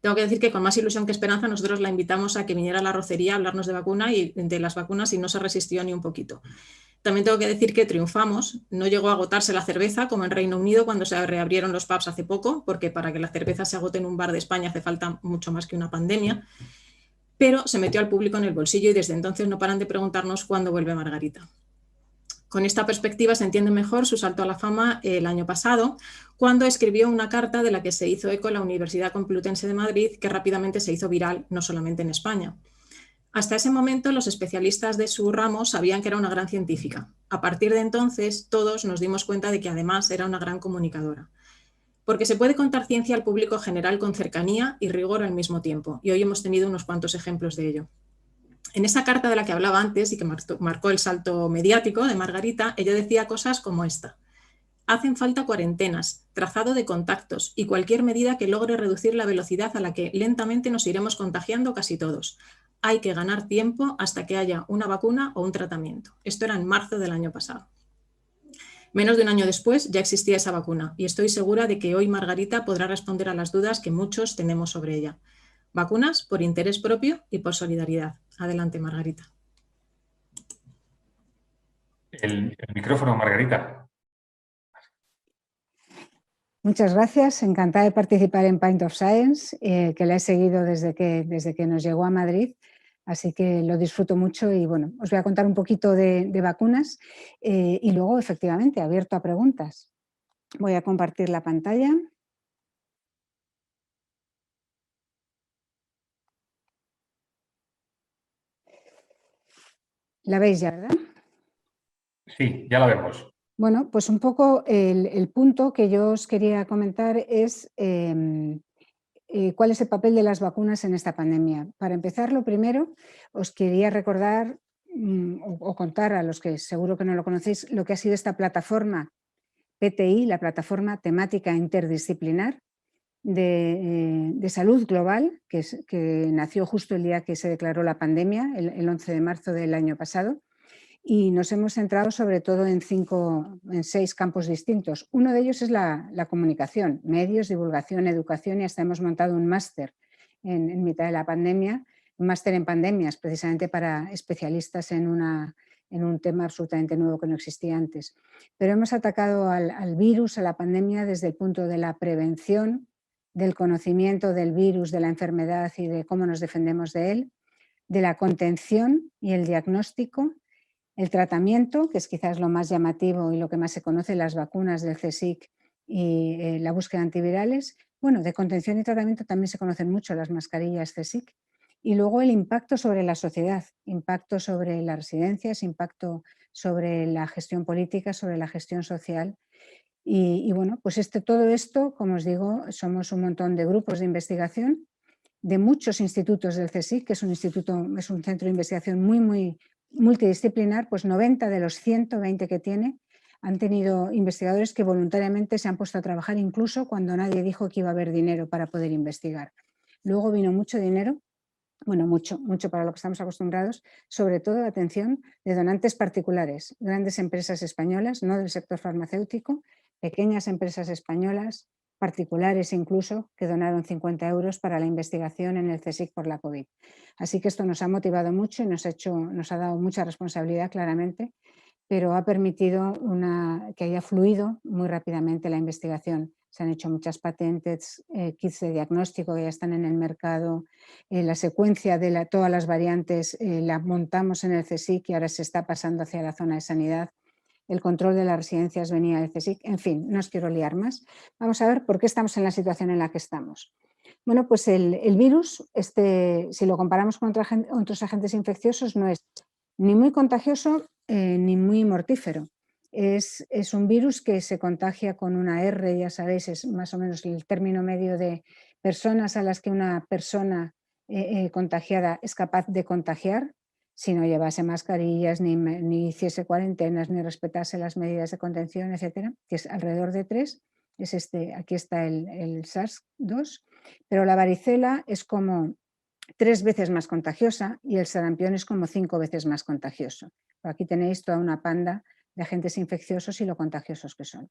Tengo que decir que con más ilusión que esperanza nosotros la invitamos a que viniera a la Rocería a hablarnos de las vacunas y no se resistió ni un poquito. También tengo que decir que triunfamos, no llegó a agotarse la cerveza como en Reino Unido cuando se reabrieron los pubs hace poco, porque para que la cerveza se agote en un bar de España hace falta mucho más que una pandemia, pero se metió al público en el bolsillo y desde entonces no paran de preguntarnos cuándo vuelve Margarita. Con esta perspectiva se entiende mejor su salto a la fama el año pasado, cuando escribió una carta de la que se hizo eco la Universidad Complutense de Madrid, que rápidamente se hizo viral, no solamente en España. Hasta ese momento los especialistas de su ramo sabían que era una gran científica. A partir de entonces todos nos dimos cuenta de que además era una gran comunicadora. Porque se puede contar ciencia al público general con cercanía y rigor al mismo tiempo, y hoy hemos tenido unos cuantos ejemplos de ello. En esa carta de la que hablaba antes y que marcó el salto mediático de Margarita, ella decía cosas como esta: hacen falta cuarentenas, trazado de contactos y cualquier medida que logre reducir la velocidad a la que lentamente nos iremos contagiando casi todos. Hay que ganar tiempo hasta que haya una vacuna o un tratamiento. Esto era en marzo del año pasado. Menos de un año después ya existía esa vacuna y estoy segura de que hoy Margarita podrá responder a las dudas que muchos tenemos sobre ella. Vacunas por interés propio y por solidaridad. Adelante, Margarita. El micrófono, Margarita. Muchas gracias, encantada de participar en Pint of Science, que la he seguido desde que nos llegó a Madrid, así que lo disfruto mucho y bueno, os voy a contar un poquito de vacunas y luego efectivamente abierto a preguntas. Voy a compartir la pantalla. ¿La veis ya, verdad? Sí, ya la vemos. Bueno, pues un poco el punto que yo os quería comentar es cuál es el papel de las vacunas en esta pandemia. Para empezar, lo primero, os quería recordar o contar a los que seguro que no lo conocéis lo que ha sido esta plataforma PTI, la plataforma temática interdisciplinar de salud global, que nació justo el día que se declaró la pandemia, el 11 de marzo del año pasado. Y nos hemos centrado sobre todo en 6 campos distintos. Uno de ellos es la comunicación, medios, divulgación, educación y hasta hemos montado un máster en mitad de la pandemia, un máster en pandemias precisamente para especialistas en un tema absolutamente nuevo que no existía antes. Pero hemos atacado al virus, a la pandemia desde el punto de la prevención, del conocimiento del virus, de la enfermedad y de cómo nos defendemos de él, de la contención y el diagnóstico, el tratamiento, que es quizás lo más llamativo y lo que más se conoce, las vacunas del CSIC y la búsqueda de antivirales. Bueno, de contención y tratamiento también se conocen mucho las mascarillas CSIC. Y luego el impacto sobre la sociedad, impacto sobre las residencias, impacto sobre la gestión política, sobre la gestión social. Y bueno, pues todo esto, como os digo, somos un montón de grupos de investigación de muchos institutos del CSIC, que es un centro de investigación muy multidisciplinar, pues 90 de los 120 que tiene han tenido investigadores que voluntariamente se han puesto a trabajar incluso cuando nadie dijo que iba a haber dinero para poder investigar. Luego vino mucho dinero, bueno, mucho para lo que estamos acostumbrados, sobre todo la atención de donantes particulares, grandes empresas españolas, no del sector farmacéutico, pequeñas empresas españolas, particulares incluso, que donaron 50 euros para la investigación en el CSIC por la COVID. Así que esto nos ha motivado mucho y nos ha dado mucha responsabilidad claramente, pero ha permitido que haya fluido muy rápidamente la investigación. Se han hecho muchas patentes, kits de diagnóstico que ya están en el mercado, la secuencia de todas las variantes la montamos en el CSIC y ahora se está pasando hacia la zona de sanidad. El control de las residencias venía del CSIC, en fin, no os quiero liar más. Vamos a ver por qué estamos en la situación en la que estamos. Bueno, pues el virus, si lo comparamos con otros agentes infecciosos, no es ni muy contagioso ni muy mortífero. Es un virus que se contagia con una R, ya sabéis, es más o menos el término medio de personas a las que una persona contagiada es capaz de contagiar si no llevase mascarillas, ni hiciese cuarentenas, ni respetase las medidas de contención, etcétera, que es alrededor de 3. Es aquí está el SARS-2, pero la varicela es como 3 veces más contagiosa y el sarampión es como 5 veces más contagioso. Aquí tenéis toda una panda de agentes infecciosos y lo contagiosos que son.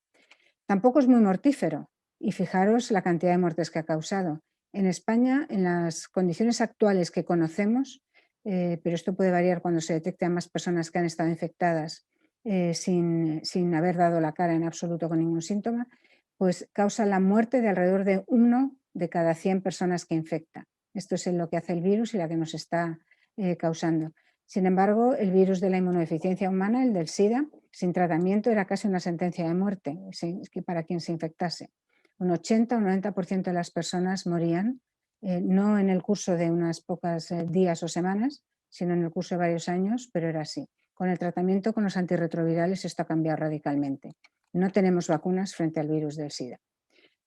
Tampoco es muy mortífero y fijaros la cantidad de muertes que ha causado. En España, en las condiciones actuales que conocemos, pero esto puede variar cuando se detecte a más personas que han estado infectadas sin haber dado la cara en absoluto con ningún síntoma, pues causa la muerte de alrededor de 1 de cada 100 personas que infecta. Esto es lo que hace el virus y la que nos está causando. Sin embargo, el virus de la inmunodeficiencia humana, el del SIDA, sin tratamiento era casi una sentencia de muerte para quien se infectase. Un 80 o 90% de las personas morían, no en el curso de unas pocas días o semanas, sino en el curso de varios años, pero era así. Con el tratamiento con los antirretrovirales esto ha cambiado radicalmente. No tenemos vacunas frente al virus del SIDA.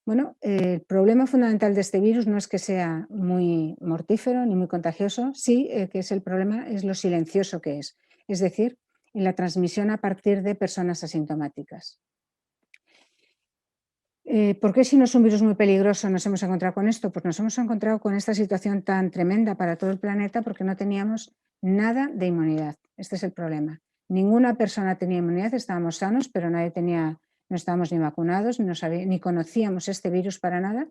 Bueno, el problema fundamental de este virus no es que sea muy mortífero ni muy contagioso, sí que es el problema, es lo silencioso que es decir, en la transmisión a partir de personas asintomáticas. ¿Por qué si no es un virus muy peligroso nos hemos encontrado con esto? Pues nos hemos encontrado con esta situación tan tremenda para todo el planeta porque no teníamos nada de inmunidad. Este es el problema. Ninguna persona tenía inmunidad, estábamos sanos, pero nadie tenía... No estábamos ni vacunados, ni conocíamos este virus para nada.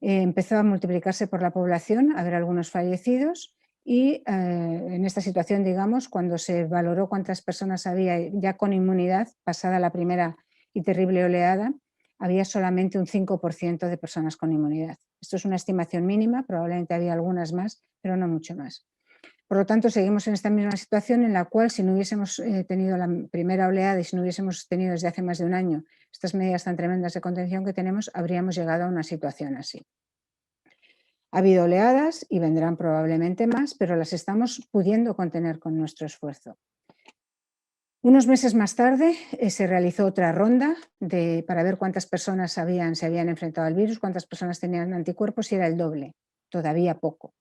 Empezó a multiplicarse por la población, a haber algunos fallecidos y en esta situación, digamos, cuando se valoró cuántas personas había ya con inmunidad, pasada la primera y terrible oleada, había solamente un 5% de personas con inmunidad. Esto es una estimación mínima, probablemente había algunas más, pero no mucho más. Por lo tanto, seguimos en esta misma situación en la cual si no hubiésemos tenido la primera oleada y si no hubiésemos tenido desde hace más de un año estas medidas tan tremendas de contención que tenemos, habríamos llegado a una situación así. Ha habido oleadas y vendrán probablemente más, pero las estamos pudiendo contener con nuestro esfuerzo. Unos meses más tarde se realizó otra ronda para ver cuántas personas se habían enfrentado al virus, cuántas personas tenían anticuerpos y era el doble, todavía poco.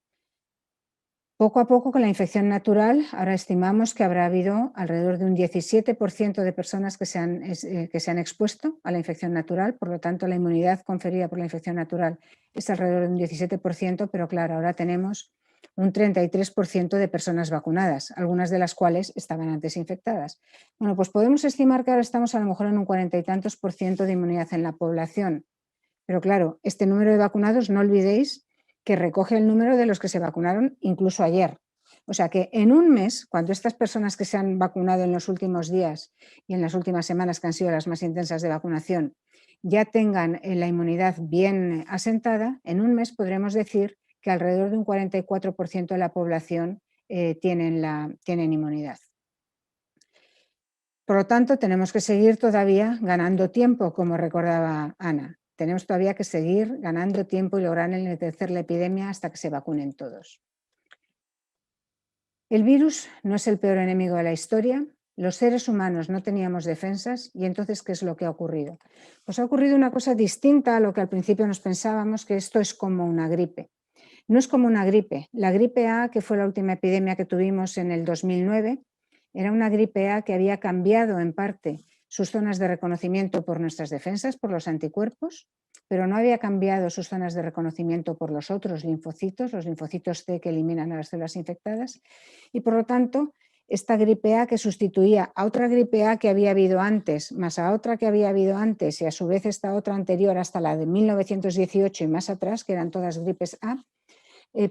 Poco a poco con la infección natural, ahora estimamos que habrá habido alrededor de un 17% de personas que se han expuesto a la infección natural, por lo tanto la inmunidad conferida por la infección natural es alrededor de un 17%, pero claro, ahora tenemos un 33% de personas vacunadas, algunas de las cuales estaban antes infectadas. Bueno, pues podemos estimar que ahora estamos a lo mejor en un 40 y tantos % de inmunidad en la población, pero claro, este número de vacunados, no olvidéis que recoge el número de los que se vacunaron incluso ayer. O sea que en un mes, cuando estas personas que se han vacunado en los últimos días y en las últimas semanas que han sido las más intensas de vacunación, ya tengan la inmunidad bien asentada, en un mes podremos decir que alrededor de un 44% de la población tienen inmunidad. Por lo tanto, tenemos que seguir todavía ganando tiempo, como recordaba Ana. Tenemos todavía que seguir ganando tiempo y lograr enlentecer la epidemia hasta que se vacunen todos. El virus no es el peor enemigo de la historia. Los seres humanos no teníamos defensas y entonces, ¿qué es lo que ha ocurrido? Pues ha ocurrido una cosa distinta a lo que al principio nos pensábamos, que esto es como una gripe. No es como una gripe. La gripe A, que fue la última epidemia que tuvimos en el 2009, era una gripe A que había cambiado en parte sus zonas de reconocimiento por nuestras defensas, por los anticuerpos, pero no había cambiado sus zonas de reconocimiento por los otros linfocitos, los linfocitos T que eliminan a las células infectadas, y por lo tanto esta gripe A que sustituía a otra gripe A que había habido antes, más a otra que había habido antes y a su vez esta otra anterior hasta la de 1918 y más atrás, que eran todas gripes A,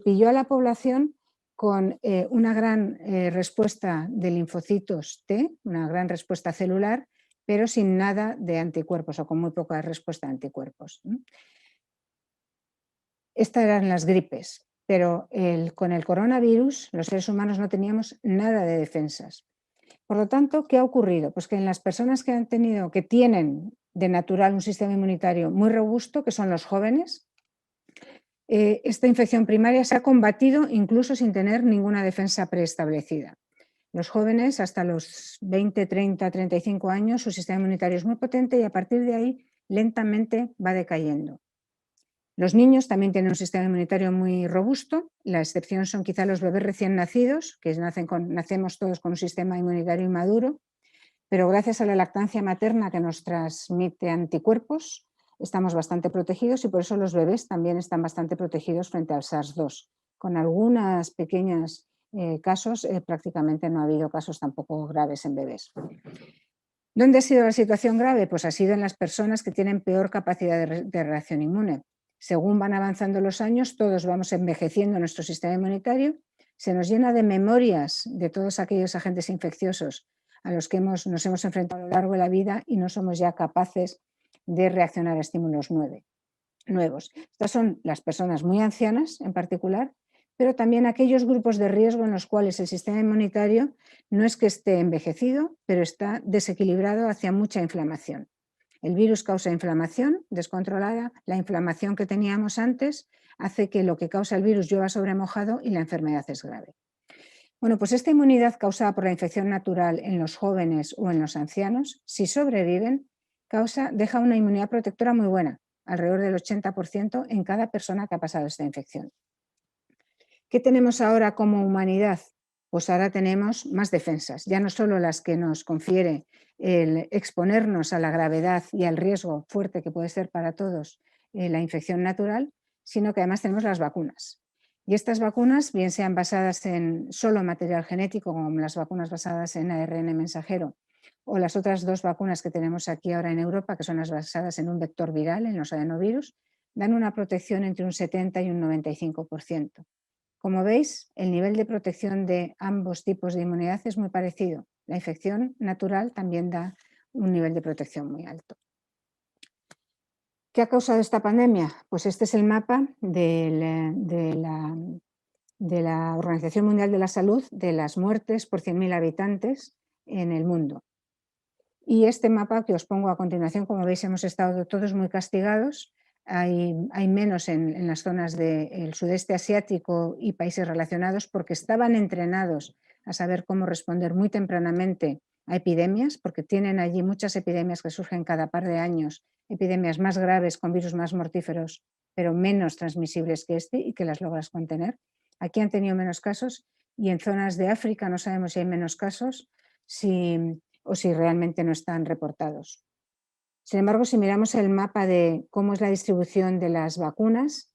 pilló a la población con una gran respuesta de linfocitos T, una gran respuesta celular, pero sin nada de anticuerpos o con muy poca respuesta de anticuerpos. Estas eran las gripes, pero con el coronavirus los seres humanos no teníamos nada de defensas. Por lo tanto, ¿qué ha ocurrido? Pues que en las personas que tienen de natural un sistema inmunitario muy robusto, que son los jóvenes, esta infección primaria se ha combatido incluso sin tener ninguna defensa preestablecida. Los jóvenes, hasta los 20, 30, 35 años, su sistema inmunitario es muy potente y a partir de ahí lentamente va decayendo. Los niños también tienen un sistema inmunitario muy robusto, la excepción son quizá los bebés recién nacidos, que nacemos todos con un sistema inmunitario inmaduro, pero gracias a la lactancia materna que nos transmite anticuerpos, estamos bastante protegidos y por eso los bebés también están bastante protegidos frente al SARS-2. Con algunos pequeños casos, prácticamente no ha habido casos tampoco graves en bebés. ¿Dónde ha sido la situación grave? Pues ha sido en las personas que tienen peor capacidad de reacción inmune. Según van avanzando los años, todos vamos envejeciendo nuestro sistema inmunitario, se nos llena de memorias de todos aquellos agentes infecciosos a los que nos hemos enfrentado a lo largo de la vida y no somos ya capaces de reaccionar a estímulos nuevos. Estas son las personas muy ancianas en particular, pero también aquellos grupos de riesgo en los cuales el sistema inmunitario no es que esté envejecido, pero está desequilibrado hacia mucha inflamación. El virus causa inflamación descontrolada, la inflamación que teníamos antes hace que lo que causa el virus llueva sobre mojado y la enfermedad es grave. Bueno, pues esta inmunidad causada por la infección natural en los jóvenes o en los ancianos, si sobreviven, deja una inmunidad protectora muy buena, alrededor del 80% en cada persona que ha pasado esta infección. ¿Qué tenemos ahora como humanidad? Pues ahora tenemos más defensas, ya no solo las que nos confiere el exponernos a la gravedad y al riesgo fuerte que puede ser para todos la infección natural, sino que además tenemos las vacunas. Y estas vacunas, bien sean basadas en solo material genético, como las vacunas basadas en ARN mensajero, o las otras dos vacunas que tenemos aquí ahora en Europa, que son las basadas en un vector viral, en los adenovirus, dan una protección entre un 70 y un 95%. Como veis, el nivel de protección de ambos tipos de inmunidad es muy parecido. La infección natural también da un nivel de protección muy alto. ¿Qué ha causado esta pandemia? Pues este es el mapa de la Organización Mundial de la Salud de las muertes por 100.000 habitantes en el mundo. Y este mapa que os pongo a continuación, como veis, hemos estado todos muy castigados. Hay menos en las zonas del sudeste asiático y países relacionados porque estaban entrenados a saber cómo responder muy tempranamente a epidemias, porque tienen allí muchas epidemias que surgen cada par de años, epidemias más graves con virus más mortíferos, pero menos transmisibles que este y que las logras contener. Aquí han tenido menos casos y en zonas de África no sabemos si hay menos casos o si realmente no están reportados. Sin embargo, si miramos el mapa de cómo es la distribución de las vacunas,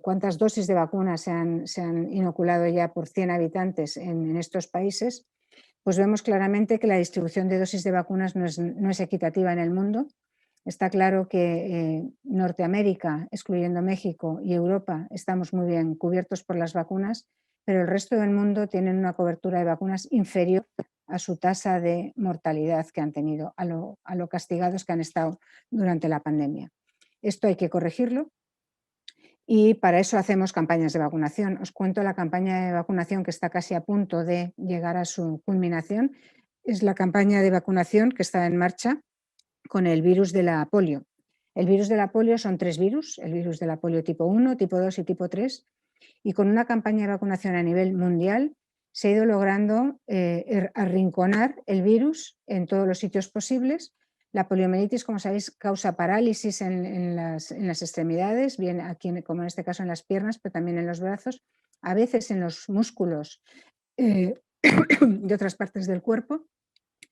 cuántas dosis de vacunas se han inoculado ya por 100 habitantes en estos países, pues vemos claramente que la distribución de dosis de vacunas no es equitativa en el mundo. Está claro que Norteamérica, excluyendo México, y Europa estamos muy bien cubiertos por las vacunas, pero el resto del mundo tiene una cobertura de vacunas inferior a su tasa de mortalidad que han tenido, a lo castigados que han estado durante la pandemia. Esto hay que corregirlo y para eso hacemos campañas de vacunación. Os cuento la campaña de vacunación que está casi a punto de llegar a su culminación. Es la campaña de vacunación que está en marcha con el virus de la polio. El virus de la polio son 3 virus, el virus de la polio tipo 1, tipo 2 y tipo 3, y con una campaña de vacunación a nivel mundial se ha ido logrando arrinconar el virus en todos los sitios posibles. La poliomielitis, como sabéis, causa parálisis en las extremidades, bien aquí, como en este caso en las piernas, pero también en los brazos, a veces en los músculos de otras partes del cuerpo,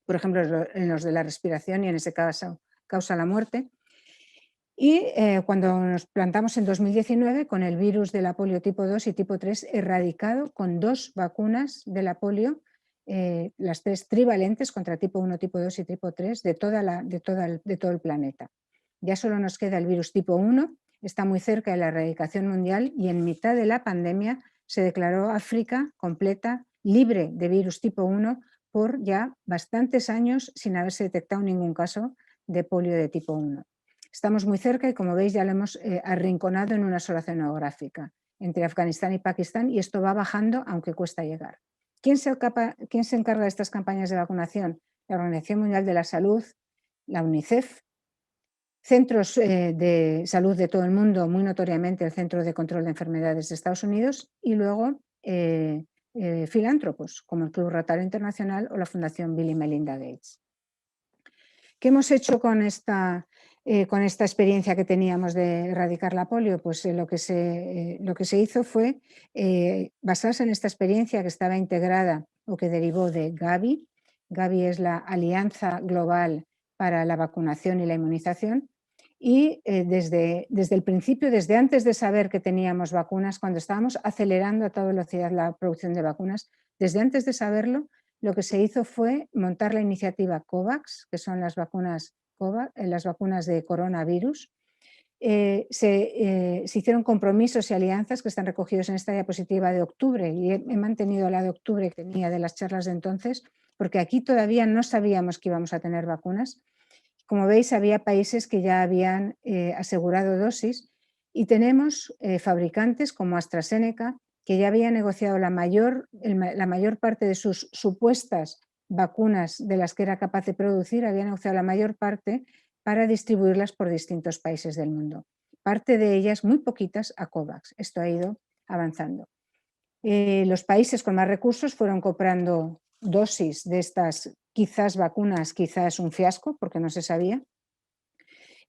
por ejemplo, en los de la respiración, y en ese caso causa la muerte. Y cuando nos plantamos en 2019 con el virus de la polio tipo 2 y tipo 3 erradicado con 2 vacunas de la polio, las 3 trivalentes contra tipo 1, tipo 2 y tipo 3 de todo el planeta. Ya solo nos queda el virus tipo 1, está muy cerca de la erradicación mundial y en mitad de la pandemia se declaró África completa, libre de virus tipo 1 por ya bastantes años sin haberse detectado ningún caso de polio de tipo 1. Estamos muy cerca y, como veis, ya lo hemos arrinconado en una sola zona geográfica, entre Afganistán y Pakistán, y esto va bajando, aunque cuesta llegar. ¿Quién se encarga de estas campañas de vacunación? La Organización Mundial de la Salud, la UNICEF, centros de salud de todo el mundo, muy notoriamente el Centro de Control de Enfermedades de Estados Unidos, y luego filántropos, como el Club Rotario Internacional o la Fundación Bill y Melinda Gates. ¿Qué hemos hecho con esta experiencia que teníamos de erradicar la polio? Pues lo que se hizo fue basarse en esta experiencia que estaba integrada o que derivó de Gavi. Gavi es la Alianza Global para la Vacunación y la Inmunización. Y desde el principio, desde antes de saber que teníamos vacunas, cuando estábamos acelerando a toda velocidad la producción de vacunas, desde antes de saberlo, lo que se hizo fue montar la iniciativa COVAX, que son las vacunas de coronavirus. Se hicieron compromisos y alianzas que están recogidos en esta diapositiva de octubre, y he mantenido la de octubre que tenía de las charlas de entonces, porque aquí todavía no sabíamos que íbamos a tener vacunas. Como veis, había países que ya habían asegurado dosis, y tenemos fabricantes como AstraZeneca, que ya había negociado la mayor parte de sus supuestas vacunas de las que era capaz de producir, había negociado la mayor parte para distribuirlas por distintos países del mundo. Parte de ellas, muy poquitas, a COVAX. Esto ha ido avanzando. Los países con más recursos fueron comprando dosis de estas quizás vacunas, quizás un fiasco, porque no se sabía.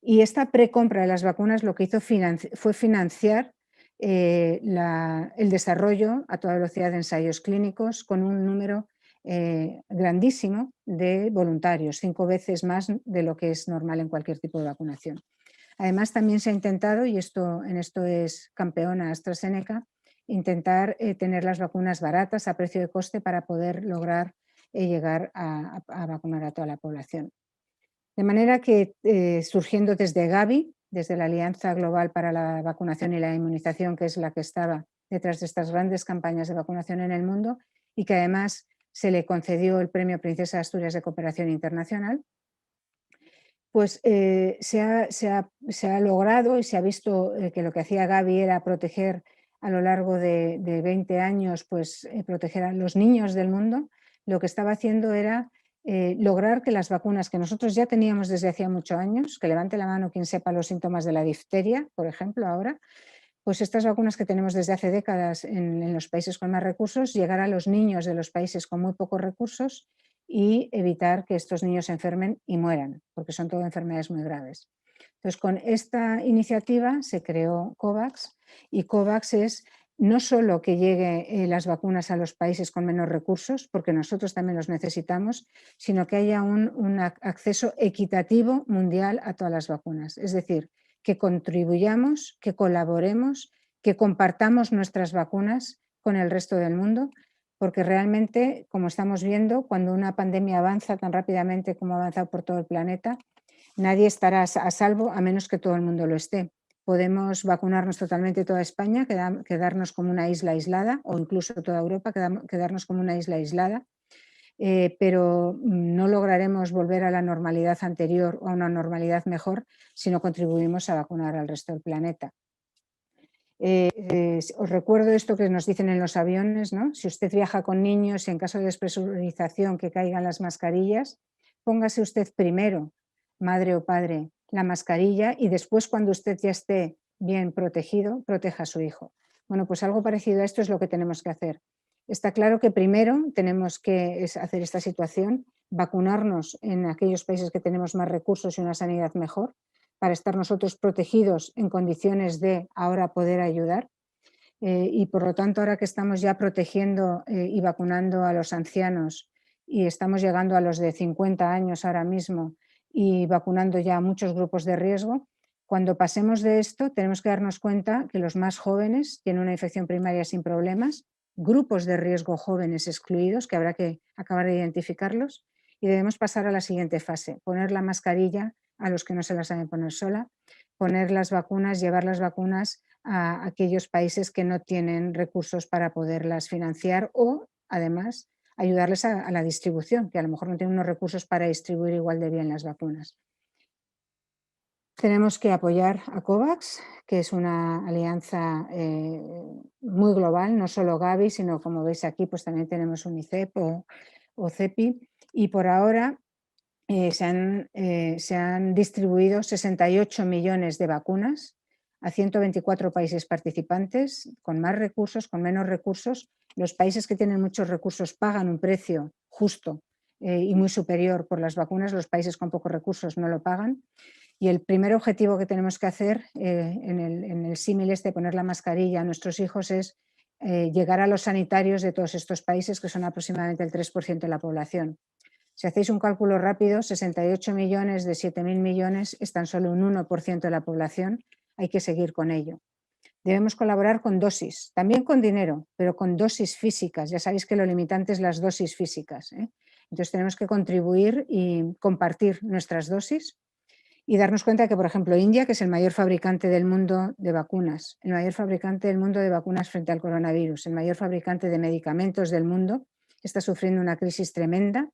Y esta precompra de las vacunas lo que hizo fue financiar el desarrollo a toda velocidad de ensayos clínicos con un número grandísimo de voluntarios, 5 veces más de lo que es normal en cualquier tipo de vacunación. Además, también se ha intentado, y en esto es campeona AstraZeneca, intentar tener las vacunas baratas a precio de coste para poder lograr llegar a vacunar a toda la población. De manera que surgiendo desde Gavi, desde la Alianza Global para la Vacunación y la Inmunización, que es la que estaba detrás de estas grandes campañas de vacunación en el mundo, y que además se le concedió el Premio Princesa de Asturias de Cooperación Internacional, pues se ha logrado y se ha visto que lo que hacía Gavi era proteger a lo largo de 20 años, pues proteger a los niños del mundo. Lo que estaba haciendo era lograr que las vacunas que nosotros ya teníamos desde hacía muchos años, que levante la mano quien sepa los síntomas de la difteria, por ejemplo, ahora, pues estas vacunas que tenemos desde hace décadas en los países con más recursos, llegar a los niños de los países con muy pocos recursos y evitar que estos niños se enfermen y mueran, porque son todo enfermedades muy graves. Entonces, con esta iniciativa se creó COVAX, y COVAX es no solo que lleguen las vacunas a los países con menos recursos, porque nosotros también los necesitamos, sino que haya un acceso equitativo mundial a todas las vacunas. Es decir, que contribuyamos, que colaboremos, que compartamos nuestras vacunas con el resto del mundo, porque realmente, como estamos viendo, cuando una pandemia avanza tan rápidamente como ha avanzado por todo el planeta, nadie estará a salvo a menos que todo el mundo lo esté. Podemos vacunarnos totalmente toda España, quedarnos como una isla aislada, o incluso toda Europa, quedarnos como una isla aislada, pero no lograremos volver a la normalidad anterior o a una normalidad mejor si no contribuimos a vacunar al resto del planeta. Os recuerdo esto que nos dicen en los aviones, ¿no? Si usted viaja con niños y en caso de despresurización que caigan las mascarillas, póngase usted primero, madre o padre, la mascarilla, y después, cuando usted ya esté bien protegido, proteja a su hijo. Bueno, pues algo parecido a esto es lo que tenemos que hacer. Está claro que primero tenemos que hacer esta situación, vacunarnos en aquellos países que tenemos más recursos y una sanidad mejor, para estar nosotros protegidos en condiciones de ahora poder ayudar. Y por lo tanto, ahora que estamos ya protegiendo y vacunando a los ancianos, y estamos llegando a los de 50 años ahora mismo y vacunando ya a muchos grupos de riesgo, cuando pasemos de esto tenemos que darnos cuenta que los más jóvenes tienen una infección primaria sin problemas, grupos de riesgo jóvenes excluidos, que habrá que acabar de identificarlos, y debemos pasar a la siguiente fase, poner la mascarilla a los que no se la saben poner sola, poner las vacunas, llevar las vacunas a aquellos países que no tienen recursos para poderlas financiar, o además ayudarles a la distribución, que a lo mejor no tienen unos recursos para distribuir igual de bien las vacunas. Tenemos que apoyar a COVAX, que es una alianza muy global, no solo Gavi, sino, como veis aquí, pues también tenemos UNICEF o CEPI, y por ahora se han distribuido 68 millones de vacunas a 124 países participantes, con más recursos, con menos recursos. Los países que tienen muchos recursos pagan un precio justo y muy superior por las vacunas, los países con pocos recursos no lo pagan. Y el primer objetivo que tenemos que hacer en el símil este, poner la mascarilla a nuestros hijos, es llegar a los sanitarios de todos estos países, que son aproximadamente el 3% de la población. Si hacéis un cálculo rápido, 68 millones de 7.000 millones es tan solo un 1% de la población. Hay que seguir con ello. Debemos colaborar con dosis, también con dinero, pero con dosis físicas. Ya sabéis que lo limitante es las dosis físicas, ¿eh? Entonces tenemos que contribuir y compartir nuestras dosis y darnos cuenta que, por ejemplo, India, que es el mayor fabricante del mundo de vacunas, el mayor fabricante del mundo de vacunas frente al coronavirus, el mayor fabricante de medicamentos del mundo, está sufriendo una crisis tremenda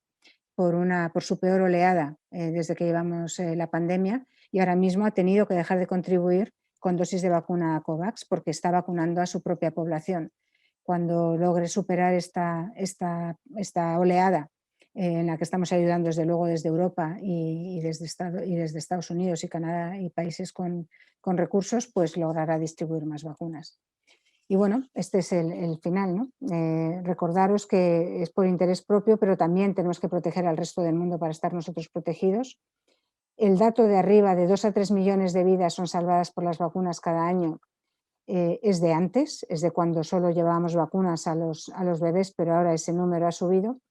por su peor oleada desde que llevamos la pandemia, y ahora mismo ha tenido que dejar de contribuir con dosis de vacuna COVAX porque está vacunando a su propia población. Cuando logre superar esta oleada en la que estamos ayudando desde luego desde Europa y desde Estados Unidos y Canadá y países con recursos, pues logrará distribuir más vacunas. Y bueno, este es el final, ¿no? Recordaros que es por interés propio, pero también tenemos que proteger al resto del mundo para estar nosotros protegidos. El dato de arriba de 2 a 3 millones de vidas son salvadas por las vacunas cada año. Es de antes, es de cuando solo llevábamos vacunas a los bebés, pero ahora ese número ha subido.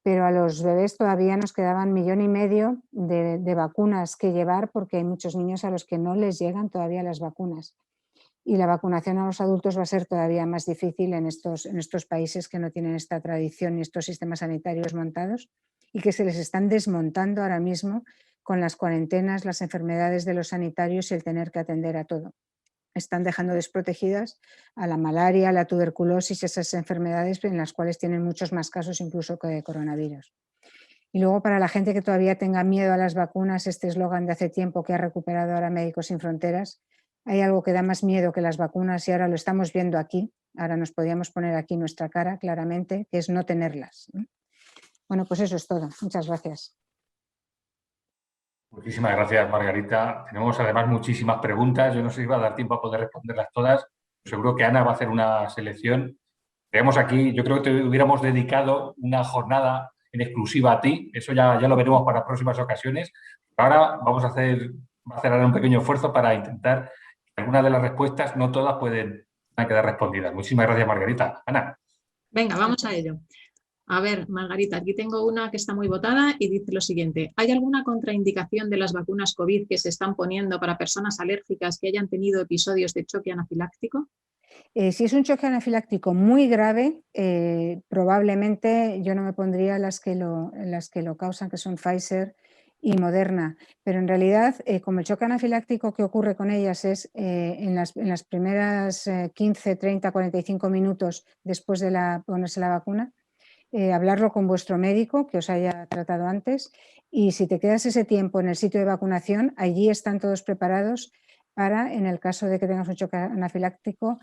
Pero a los bebés todavía nos quedaban 1,5 millones de vacunas que llevar, porque hay muchos niños a los que no les llegan todavía las vacunas. Y la vacunación a los adultos va a ser todavía más difícil en estos países que no tienen esta tradición y estos sistemas sanitarios montados y que se les están desmontando ahora mismo con las cuarentenas, las enfermedades de los sanitarios y el tener que atender a todo. Están dejando desprotegidas a la malaria, a la tuberculosis, esas enfermedades en las cuales tienen muchos más casos incluso que de coronavirus. Y luego, para la gente que todavía tenga miedo a las vacunas, este eslogan de hace tiempo que ha recuperado ahora Médicos Sin Fronteras, hay algo que da más miedo que las vacunas y ahora lo estamos viendo aquí, ahora nos podíamos poner aquí nuestra cara claramente, que es no tenerlas. Bueno, pues eso es todo. Muchas gracias. Muchísimas gracias, Margarita. Tenemos además muchísimas preguntas. Yo no sé si va a dar tiempo a poder responderlas todas. Seguro que Ana va a hacer una selección. Tenemos aquí, yo creo que te hubiéramos dedicado una jornada en exclusiva a ti. Eso ya lo veremos para próximas ocasiones. Ahora vamos a hacer ahora un pequeño esfuerzo para intentar que algunas de las respuestas, no todas, pueden quedar respondidas. Muchísimas gracias, Margarita. Ana. Venga, vamos a ello. A ver, Margarita, aquí tengo una que está muy votada y dice lo siguiente. ¿Hay alguna contraindicación de las vacunas COVID que se están poniendo para personas alérgicas que hayan tenido episodios de choque anafiláctico? Si es un choque anafiláctico muy grave, probablemente yo no me pondría las que lo causan, que son Pfizer y Moderna, pero en realidad, como el choque anafiláctico que ocurre con ellas es en las primeras 15, 30, 45 minutos después de ponerse la vacuna, hablarlo con vuestro médico que os haya tratado antes, y si te quedas ese tiempo en el sitio de vacunación, allí están todos preparados para, en el caso de que tengas un choque anafiláctico,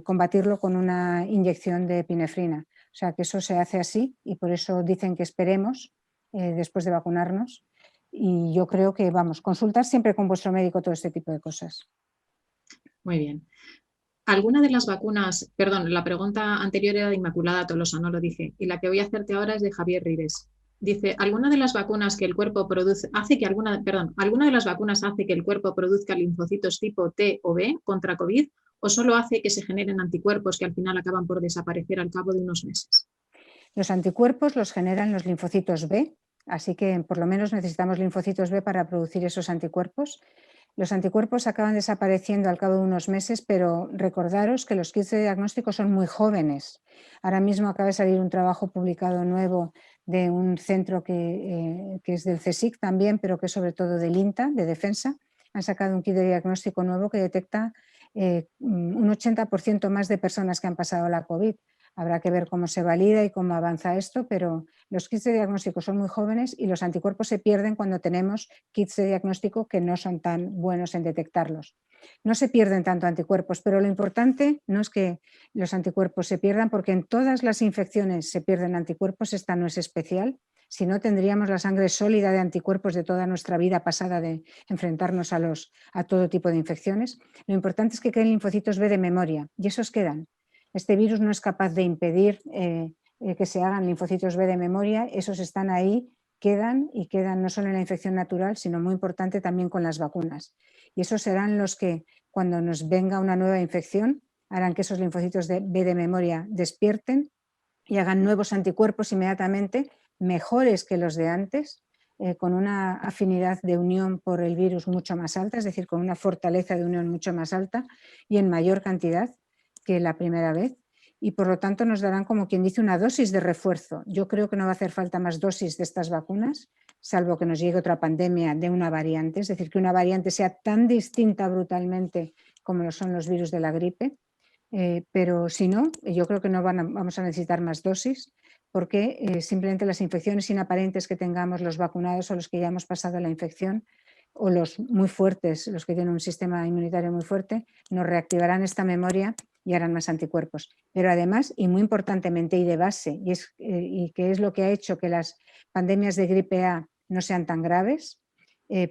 combatirlo con una inyección de epinefrina. O sea que eso se hace así y por eso dicen que esperemos después de vacunarnos, y yo creo que, vamos, consultar siempre con vuestro médico todo este tipo de cosas. Muy bien. ¿Alguna de las vacunas, perdón, la pregunta anterior era de Inmaculada Tolosa, no lo dije, y la que voy a hacerte ahora es de Javier Rires. Dice, ¿alguna de las vacunas que el cuerpo produce, alguna de las vacunas hace que el cuerpo produzca linfocitos tipo T o B contra COVID, o solo hace que se generen anticuerpos que al final acaban por desaparecer al cabo de unos meses? Los anticuerpos los generan los linfocitos B, así que por lo menos necesitamos linfocitos B para producir esos anticuerpos. Los anticuerpos acaban desapareciendo al cabo de unos meses, pero recordaros que los kits de diagnóstico son muy jóvenes. Ahora mismo acaba de salir un trabajo publicado nuevo de un centro que es del CSIC también, pero que es sobre todo del INTA, de defensa. Han sacado un kit de diagnóstico nuevo que detecta un 80% más de personas que han pasado la COVID. Habrá que ver cómo se valida y cómo avanza esto, pero los kits de diagnóstico son muy jóvenes y los anticuerpos se pierden cuando tenemos kits de diagnóstico que no son tan buenos en detectarlos. No se pierden tanto anticuerpos, pero lo importante no es que los anticuerpos se pierdan, porque en todas las infecciones se pierden anticuerpos, esta no es especial. Si no, tendríamos la sangre sólida de anticuerpos de toda nuestra vida pasada de enfrentarnos a todo tipo de infecciones. Lo importante es que queden linfocitos B de memoria y esos quedan. Este virus no es capaz de impedir que se hagan linfocitos B de memoria, esos están ahí, quedan y quedan no solo en la infección natural, sino muy importante también con las vacunas. Y esos serán los que, cuando nos venga una nueva infección, harán que esos linfocitos B de memoria despierten y hagan nuevos anticuerpos inmediatamente, mejores que los de antes, con una afinidad de unión por el virus mucho más alta, es decir, con una fortaleza de unión mucho más alta y en mayor cantidad que la primera vez. Y por lo tanto nos darán, como quien dice, una dosis de refuerzo. Yo creo que no va a hacer falta más dosis de estas vacunas, salvo que nos llegue otra pandemia de una variante, es decir, que una variante sea tan distinta brutalmente como lo son los virus de la gripe, pero si no, yo creo que no vamos a necesitar más dosis, porque simplemente las infecciones inaparentes que tengamos los vacunados o los que ya hemos pasado la infección, o los muy fuertes, los que tienen un sistema inmunitario muy fuerte, nos reactivarán esta memoria y harán más anticuerpos. Pero además, y muy importantemente y de base, y que es lo que ha hecho que las pandemias de gripe A no sean tan graves,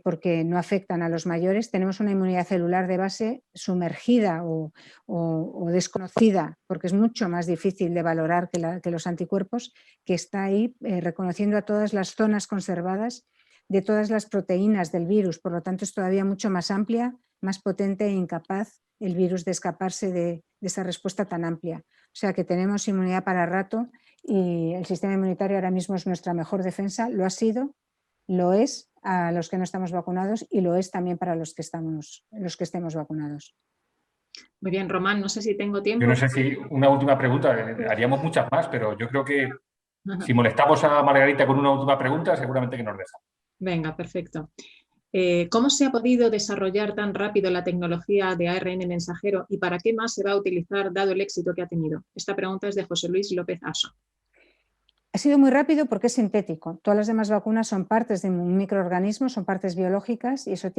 porque no afectan a los mayores, tenemos una inmunidad celular de base sumergida o desconocida, porque es mucho más difícil de valorar que los anticuerpos, que está ahí reconociendo a todas las zonas conservadas de todas las proteínas del virus, por lo tanto es todavía mucho más amplia, más potente e incapaz el virus de escaparse de esa respuesta tan amplia. O sea que tenemos inmunidad para rato y el sistema inmunitario ahora mismo es nuestra mejor defensa, lo ha sido, lo es a los que no estamos vacunados y lo es también para los que estemos vacunados. Muy bien, Román, no sé si tengo tiempo. Yo no sé si una última pregunta, haríamos muchas más, pero yo creo que si molestamos a Margarita con una última pregunta, seguramente que nos deja. Venga, perfecto. ¿Cómo se ha podido desarrollar tan rápido la tecnología de ARN mensajero y para qué más se va a utilizar dado el éxito que ha tenido? Esta pregunta es de José Luis López Aso. Ha sido muy rápido porque es sintético. Todas las demás vacunas son partes de un microorganismo, son partes biológicas y eso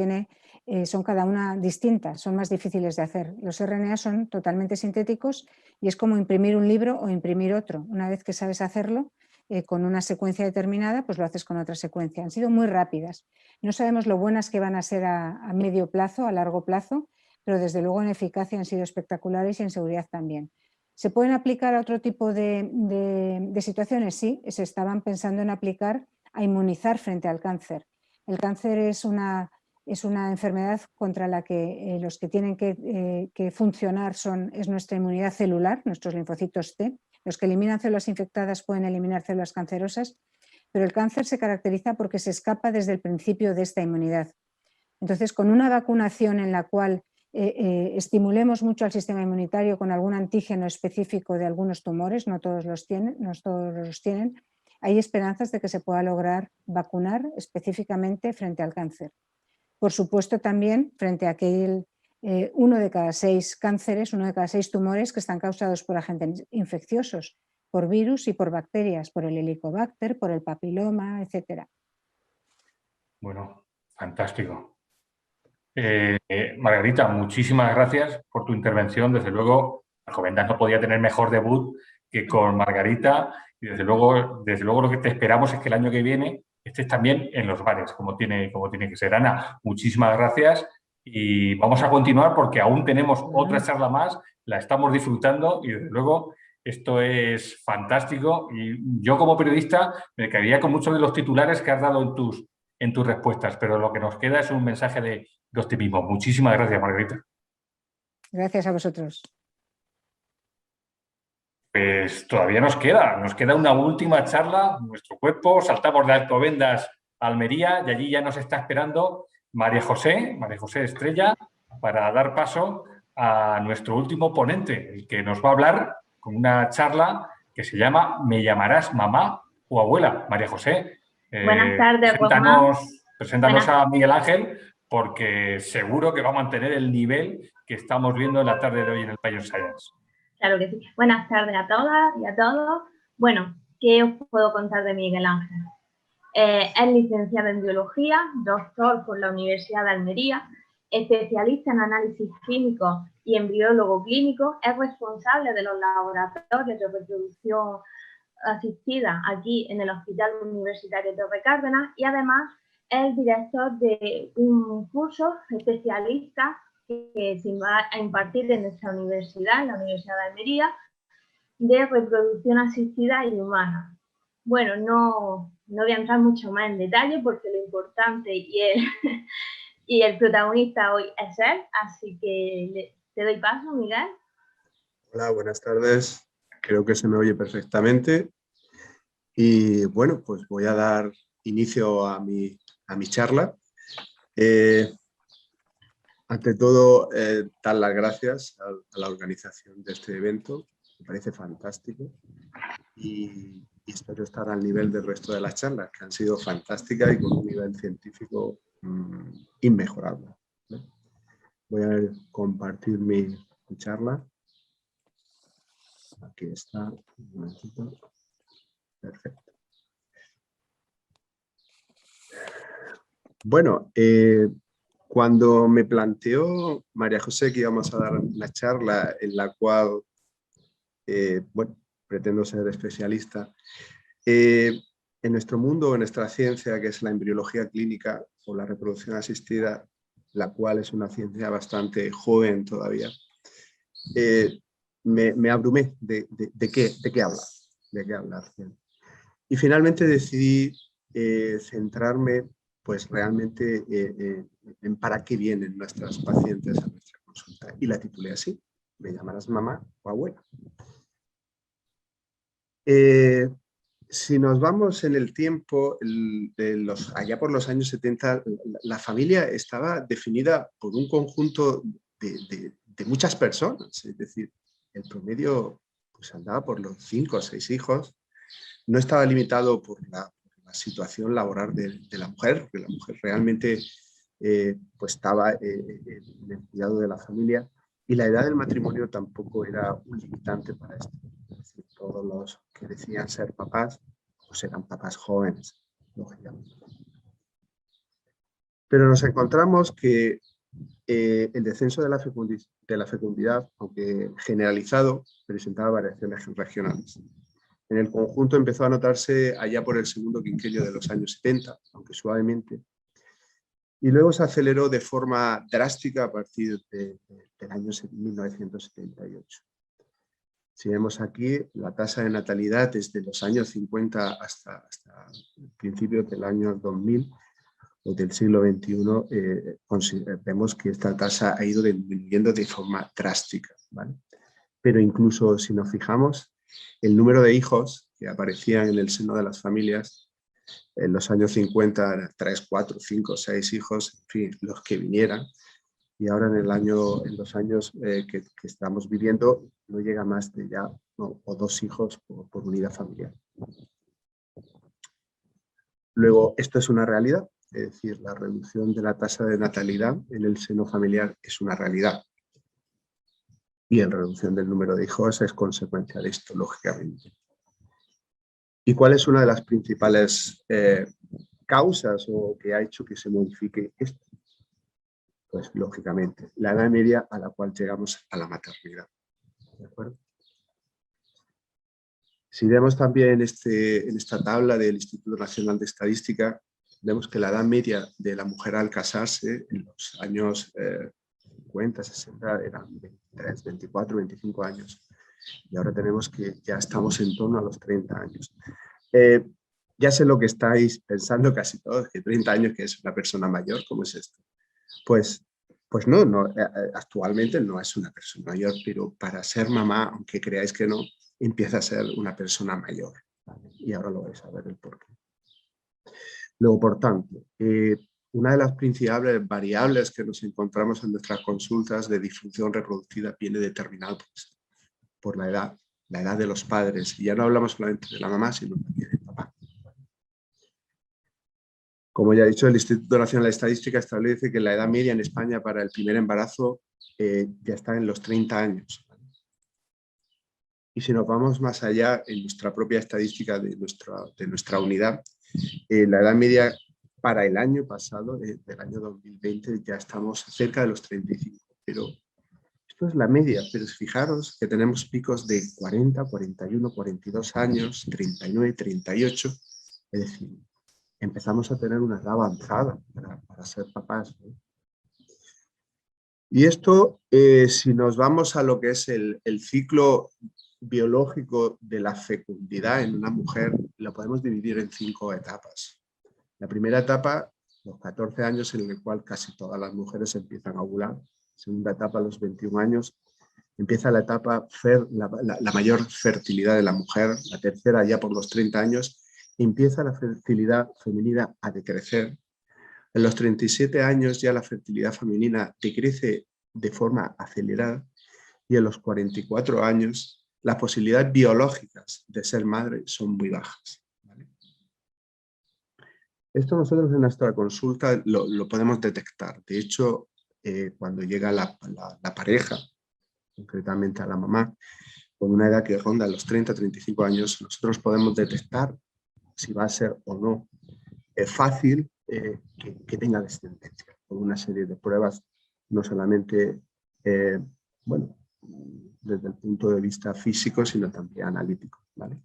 son cada una distintas, son más difíciles de hacer. Los RNA son totalmente sintéticos y es como imprimir un libro o imprimir otro. Una vez que sabes hacerlo con una secuencia determinada, pues lo haces con otra secuencia. Han sido muy rápidas. No sabemos lo buenas que van a ser a medio plazo, a largo plazo, pero desde luego en eficacia han sido espectaculares y en seguridad también. ¿Se pueden aplicar a otro tipo de situaciones? Sí, se estaban pensando en aplicar a inmunizar frente al cáncer. El cáncer es una enfermedad contra la que los que tienen que funcionar es nuestra inmunidad celular, nuestros linfocitos T. Los que eliminan células infectadas pueden eliminar células cancerosas, pero el cáncer se caracteriza porque se escapa desde el principio de esta inmunidad. Entonces, con una vacunación en la cual estimulemos mucho al sistema inmunitario con algún antígeno específico de algunos tumores, no todos los tienen, hay esperanzas de que se pueda lograr vacunar específicamente frente al cáncer. Por supuesto también frente a aquel 1 de cada 6 cánceres, 1 de cada 6 tumores que están causados por agentes infecciosos, por virus y por bacterias, por el helicobacter, por el papiloma, etc. Bueno, fantástico. Margarita, muchísimas gracias por tu intervención. Desde luego, Alcobendas no podía tener mejor debut que con Margarita y desde luego lo que te esperamos es que el año que viene estés también en los bares, como tiene que ser. Ana, muchísimas gracias y vamos a continuar porque aún tenemos otra charla más, la estamos disfrutando y desde luego esto es fantástico y yo como periodista me quedaría con muchos de los titulares que has dado en tus respuestas, pero lo que nos queda es un mensaje de optimismo. Muchísimas gracias, Margarita. Gracias a vosotros. Pues todavía nos queda una última charla, nuestro cuerpo, saltamos de Alcobendas a Almería y allí ya nos está esperando María José Estrella, para dar paso a nuestro último ponente, el que nos va a hablar con una charla que se llama ¿Me llamarás mamá o abuela? María José, buenas tardes, preséntanos a Miguel Ángel, porque seguro que va a mantener el nivel que estamos viendo en la tarde de hoy en el Pioneer Science. Claro que sí. Buenas tardes a todas y a todos. Bueno, ¿qué os puedo contar de Miguel Ángel? Es licenciado en Biología, doctor por la Universidad de Almería, especialista en análisis clínico y embriólogo clínico, es responsable de los laboratorios de reproducción asistida aquí en el Hospital Universitario Torre Cárdenas y además es director de un curso especialista que se va a impartir en nuestra universidad, en la Universidad de Almería, de reproducción asistida y humana. Bueno, no voy a entrar mucho más en detalle porque lo importante y el protagonista hoy es él, así que te doy paso, Miguel. Hola, buenas tardes. Creo que se me oye perfectamente. Y bueno, pues voy a dar inicio a mi charla. Ante todo, dar las gracias a la organización de este evento. Me parece fantástico. Y espero estar al nivel del resto de las charlas, que han sido fantásticas y con un nivel científico inmejorable. Voy a compartir mi charla. Aquí está. Un momentito. Perfecto. Bueno, cuando me planteó María José que íbamos a dar una charla en la cual, bueno, pretendo ser especialista, en nuestro mundo, en nuestra ciencia, que es la embriología clínica o la reproducción asistida, la cual es una ciencia bastante joven todavía, me abrumé de qué hablar. Y finalmente decidí centrarme pues realmente en para qué vienen nuestras pacientes a nuestra consulta. Y la titulé así: ¿me llamarás mamá o abuela? Si nos vamos en el tiempo, allá por los años 70, la familia estaba definida por un conjunto de muchas personas. Es decir, el promedio pues, andaba por los 5 o 6 hijos. No estaba limitado por la situación laboral de la mujer, porque la mujer realmente pues estaba en el cuidado de la familia, y la edad del matrimonio tampoco era un limitante para esto. Es decir, todos los que decían ser papás pues eran papás jóvenes, lógicamente. Pero nos encontramos que el descenso de la fecundidad, aunque generalizado, presentaba variaciones regionales. En el conjunto empezó a notarse allá por el segundo quinquenio de los años 70, aunque suavemente, y luego se aceleró de forma drástica a partir del año 1978. Si vemos aquí, la tasa de natalidad desde los años 50 hasta principios del año 2000 o del siglo XXI, vemos que esta tasa ha ido disminuyendo de forma drástica, ¿vale? Pero incluso si nos fijamos, el número de hijos que aparecían en el seno de las familias en los años 50 eran 3, 4, 5, 6 hijos, en fin, los que vinieran. Y ahora en los años que estamos viviendo no llega más de ya o 2 hijos por unidad familiar. Luego, esto es una realidad, es decir, la reducción de la tasa de natalidad en el seno familiar es una realidad. Y la reducción del número de hijos es consecuencia de esto, lógicamente. ¿Y cuál es una de las principales causas o que ha hecho que se modifique esto? Pues, lógicamente, la edad media a la cual llegamos a la maternidad. ¿De acuerdo? Si vemos también en esta tabla del Instituto Nacional de Estadística, vemos que la edad media de la mujer al casarse en los años 50, 60 eran 23, 24, 25 años. Y ahora tenemos que ya estamos en torno a los 30 años. Ya sé lo que estáis pensando casi todos, que 30 años que es una persona mayor, ¿cómo es esto? Pues no, actualmente no es una persona mayor, pero para ser mamá, aunque creáis que no, empieza a ser una persona mayor, ¿vale? Y ahora lo vais a ver el porqué. Luego, por tanto, una de las principales variables que nos encontramos en nuestras consultas de disfunción reproductiva viene determinada por la edad de los padres. Y ya no hablamos solamente de la mamá, sino también del papá. Como ya he dicho, el Instituto Nacional de Estadística establece que la edad media en España para el primer embarazo ya está en los 30 años. Y si nos vamos más allá, en nuestra propia estadística de nuestra unidad, la edad media para el año pasado, del año 2020, ya estamos cerca de los 35. Pero Esto es la media, pero fijaros que tenemos picos de 40, 41, 42 años, 39, 38, es decir, empezamos a tener una edad avanzada para ser papás, ¿no? Y esto, si nos vamos a lo que es el ciclo biológico de la fecundidad en una mujer, lo podemos dividir en 5 etapas. La primera etapa, los 14 años, en el cual casi todas las mujeres empiezan a ovular. Segunda etapa, a los 21 años, empieza la etapa, la mayor fertilidad de la mujer. La tercera, ya por los 30 años, empieza la fertilidad femenina a decrecer. En los 37 años ya la fertilidad femenina decrece de forma acelerada y en los 44 años las posibilidades biológicas de ser madre son muy bajas, ¿vale? Esto nosotros en nuestra consulta lo podemos detectar. De hecho, cuando llega la pareja, concretamente a la mamá, con una edad que ronda los 30-35 años, nosotros podemos detectar si va a ser o no fácil que tenga descendencia, con una serie de pruebas, no solamente bueno, desde el punto de vista físico, sino también analítico, ¿vale?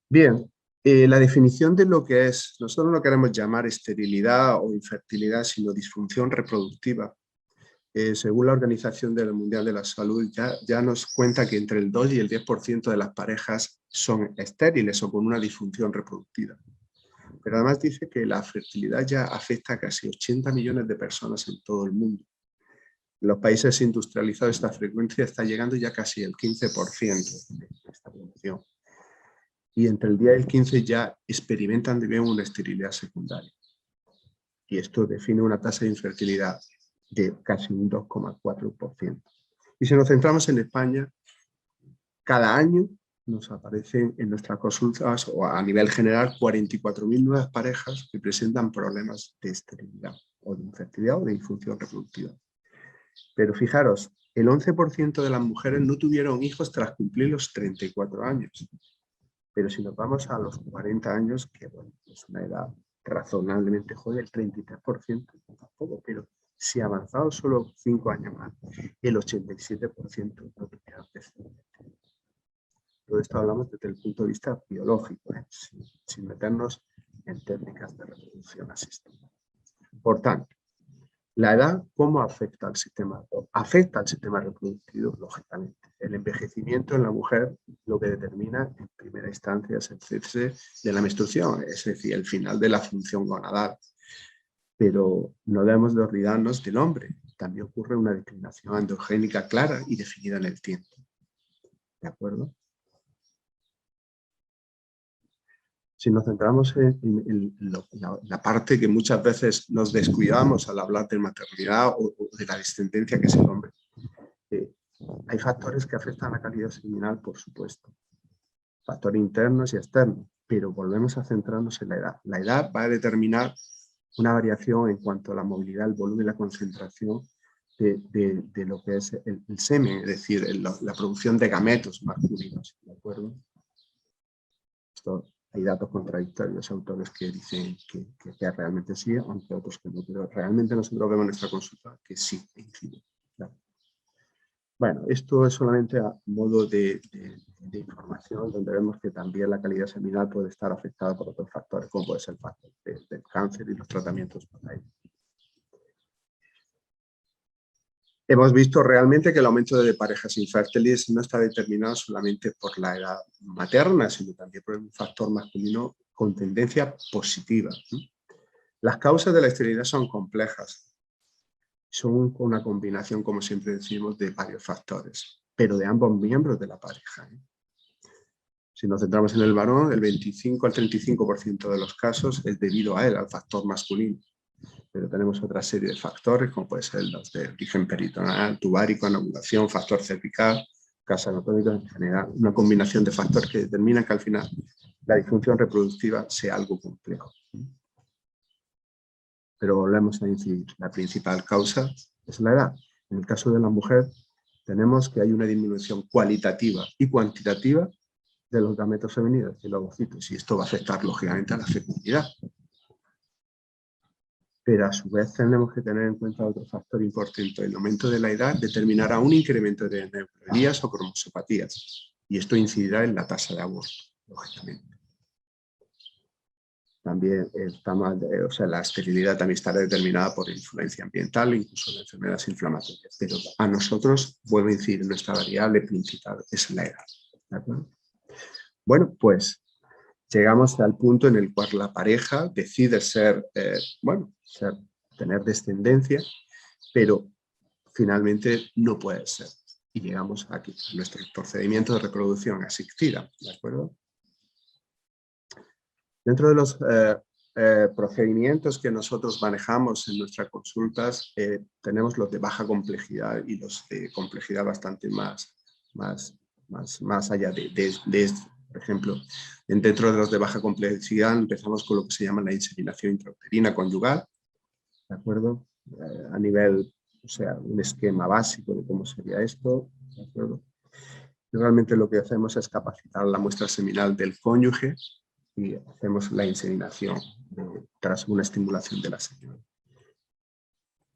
Bien, la definición de lo que es, nosotros no queremos llamar esterilidad o infertilidad, sino disfunción reproductiva. Según la Organización Mundial de la Salud, ya nos cuenta que entre el 2 y el 10% de las parejas son estériles o con una disfunción reproductiva. Pero además dice que la fertilidad ya afecta a casi 80 millones de personas en todo el mundo. En los países industrializados esta frecuencia está llegando ya casi al 15% de esta población. Y entre el 10 y el 15 ya experimentan también una esterilidad secundaria. Y esto define una tasa de infertilidad de casi un 2,4%. Y si nos centramos en España, cada año nos aparecen en nuestras consultas o a nivel general 44.000 nuevas parejas que presentan problemas de esterilidad o de infertilidad o de disfunción reproductiva. Pero fijaros, el 11% de las mujeres no tuvieron hijos tras cumplir los 34 años. Pero si nos vamos a los 40 años, que bueno, es una edad razonablemente joven, el 33% tampoco, pero si ha avanzado solo 5 años más, el 87% no tuvieron descendencia. Todo esto hablamos desde el punto de vista biológico, sin meternos en técnicas de reproducción asistida. Por tanto, la edad, ¿cómo afecta al sistema? Afecta al sistema reproductivo, lógicamente. El envejecimiento en la mujer lo que determina en primera instancia es el cese de la menstruación, es decir, el final de la función gonadal. Pero no debemos de olvidarnos del hombre. También ocurre una declinación androgénica clara y definida en el tiempo. ¿De acuerdo? Si nos centramos en la parte que muchas veces nos descuidamos al hablar de maternidad o de la descendencia que es el hombre, hay factores que afectan a la calidad seminal, por supuesto. Factores internos y externos, pero volvemos a centrarnos en la edad. La edad va a determinar una variación en cuanto a la movilidad, el volumen y la concentración de lo que es el semen, es decir, la producción de gametos masculinos, ¿de acuerdo? Esto, hay datos contradictorios, autores que dicen que realmente sí, aunque otros que no, pero realmente nosotros vemos en nuestra consulta que sí incide. Claro. Bueno, esto es solamente a modo de información, donde vemos que también la calidad seminal puede estar afectada por otros factores, como puede ser el factor del cáncer y los tratamientos para ello. Hemos visto realmente que el aumento de parejas infértiles no está determinado solamente por la edad materna, sino también por un factor masculino con tendencia positiva. Las causas de la esterilidad son complejas. Son una combinación, como siempre decimos, de varios factores, pero de ambos miembros de la pareja. Si nos centramos en el varón, el 25 al 35% de los casos es debido a él, al factor masculino. Pero tenemos otra serie de factores, como pueden ser los de origen peritoneal, tubárico, anovulación, factor cervical, casos anatómicos en general, una combinación de factores que determinan que al final la disfunción reproductiva sea algo complejo. Pero volvemos a incidir, la principal causa es la edad. En el caso de la mujer, tenemos que hay una disminución cualitativa y cuantitativa de los gametos femeninos, de los ovocitos, y esto va a afectar lógicamente a la fecundidad. pero a su vez tenemos que tener en cuenta otro factor importante. El aumento de la edad determinará un incremento de neuropatías o cromosopatías, y esto incidirá en la tasa de aborto, lógicamente. También la esterilidad también estará determinada por influencia ambiental, incluso de enfermedades inflamatorias. Pero a nosotros, vuelvo a decir, nuestra variable principal es la edad. ¿De acuerdo? Bueno, pues llegamos al punto en el cual la pareja decide tener descendencia, pero finalmente no puede ser. Y llegamos aquí, a nuestro procedimiento de reproducción asistida. ¿De acuerdo? Dentro de los procedimientos que nosotros manejamos en nuestras consultas, tenemos los de baja complejidad y los de complejidad bastante más allá de esto. Por ejemplo, dentro de los de baja complejidad empezamos con lo que se llama la inseminación intrauterina conyugal, ¿de acuerdo? A nivel, un esquema básico de cómo sería esto, ¿de acuerdo? Y realmente lo que hacemos es capacitar la muestra seminal del cónyuge y hacemos la inseminación tras una estimulación de la señal.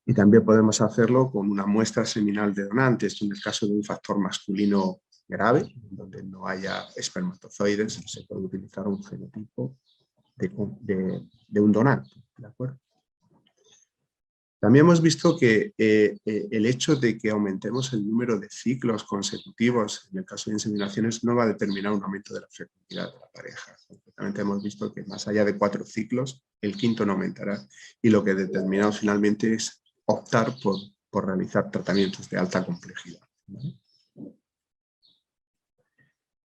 Y también podemos hacerlo con una muestra seminal de donante. Esto en el caso de un factor masculino grave, donde no haya espermatozoides, se puede utilizar un fenotipo de un donante. ¿De acuerdo? También hemos visto que el hecho de que aumentemos el número de ciclos consecutivos, en el caso de inseminaciones, no va a determinar un aumento de la fecundidad de la pareja. Concretamente hemos visto que más allá de 4 ciclos, el quinto no aumentará. Y lo que determinamos finalmente es optar por realizar tratamientos de alta complejidad. ¿Vale?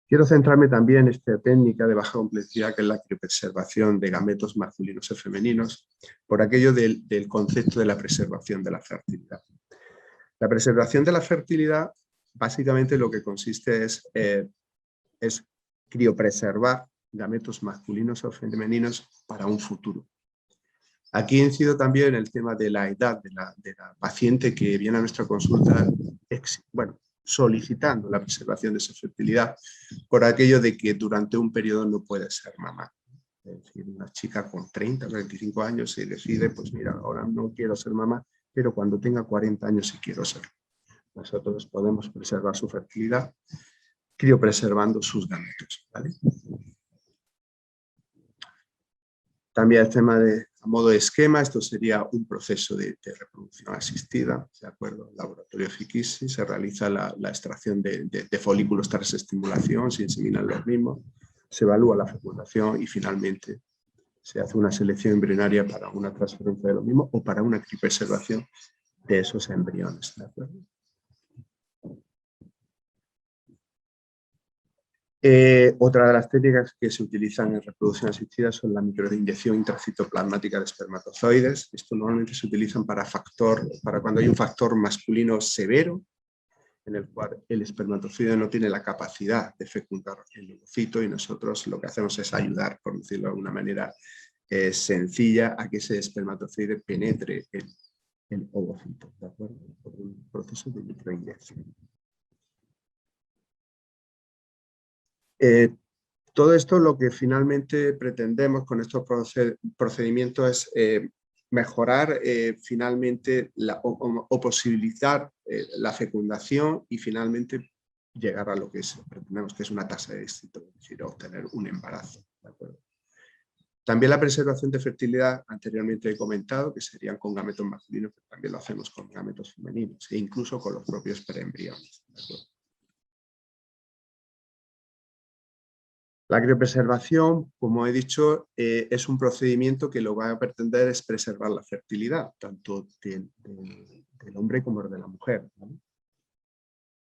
Quiero centrarme también en esta técnica de baja complejidad, que es la criopreservación de gametos masculinos y femeninos, por aquello del concepto de la preservación de la fertilidad. La preservación de la fertilidad, básicamente lo que consiste es criopreservar gametos masculinos o femeninos para un futuro. Aquí incido también en el tema de la edad de la paciente que viene a nuestra consulta, solicitando la preservación de esa fertilidad por aquello de que durante un periodo no puede ser mamá. Es decir, una chica con 30 o 25 años se decide, pues mira, ahora no quiero ser mamá, pero cuando tenga 40 años sí quiero serlo. Nosotros podemos preservar su fertilidad criopreservando sus gametos, ¿vale? También el tema a modo de esquema, esto sería un proceso de reproducción asistida, ¿de acuerdo? El laboratorio FIKISI se realiza la extracción de folículos tras estimulación, se inseminan los mismos, se evalúa la fecundación y finalmente se hace una selección embrionaria para una transferencia de los mismos o para una criopreservación de esos embriones, ¿de acuerdo? Otra de las técnicas que se utilizan en reproducción asistida son la microinyección intracitoplasmática de espermatozoides. Esto normalmente se utilizan para cuando hay un factor masculino severo, en el cual el espermatozoide no tiene la capacidad de fecundar el ovocito, y nosotros lo que hacemos es ayudar, por decirlo de alguna manera sencilla, a que ese espermatozoide penetre el ovocito, ¿de acuerdo? Por un proceso de microinyección. Todo esto lo que finalmente pretendemos con estos procedimientos es mejorar finalmente o posibilitar la fecundación y finalmente llegar a lo que pretendemos, que es una tasa de éxito, es decir, obtener un embarazo. ¿De acuerdo? También la preservación de fertilidad, anteriormente he comentado, que serían con gametos masculinos, pero también lo hacemos con gametos femeninos e incluso con los propios preembriones. ¿De acuerdo? La criopreservación, como he dicho, es un procedimiento que lo va a pretender es preservar la fertilidad, tanto del hombre como de la mujer, ¿vale?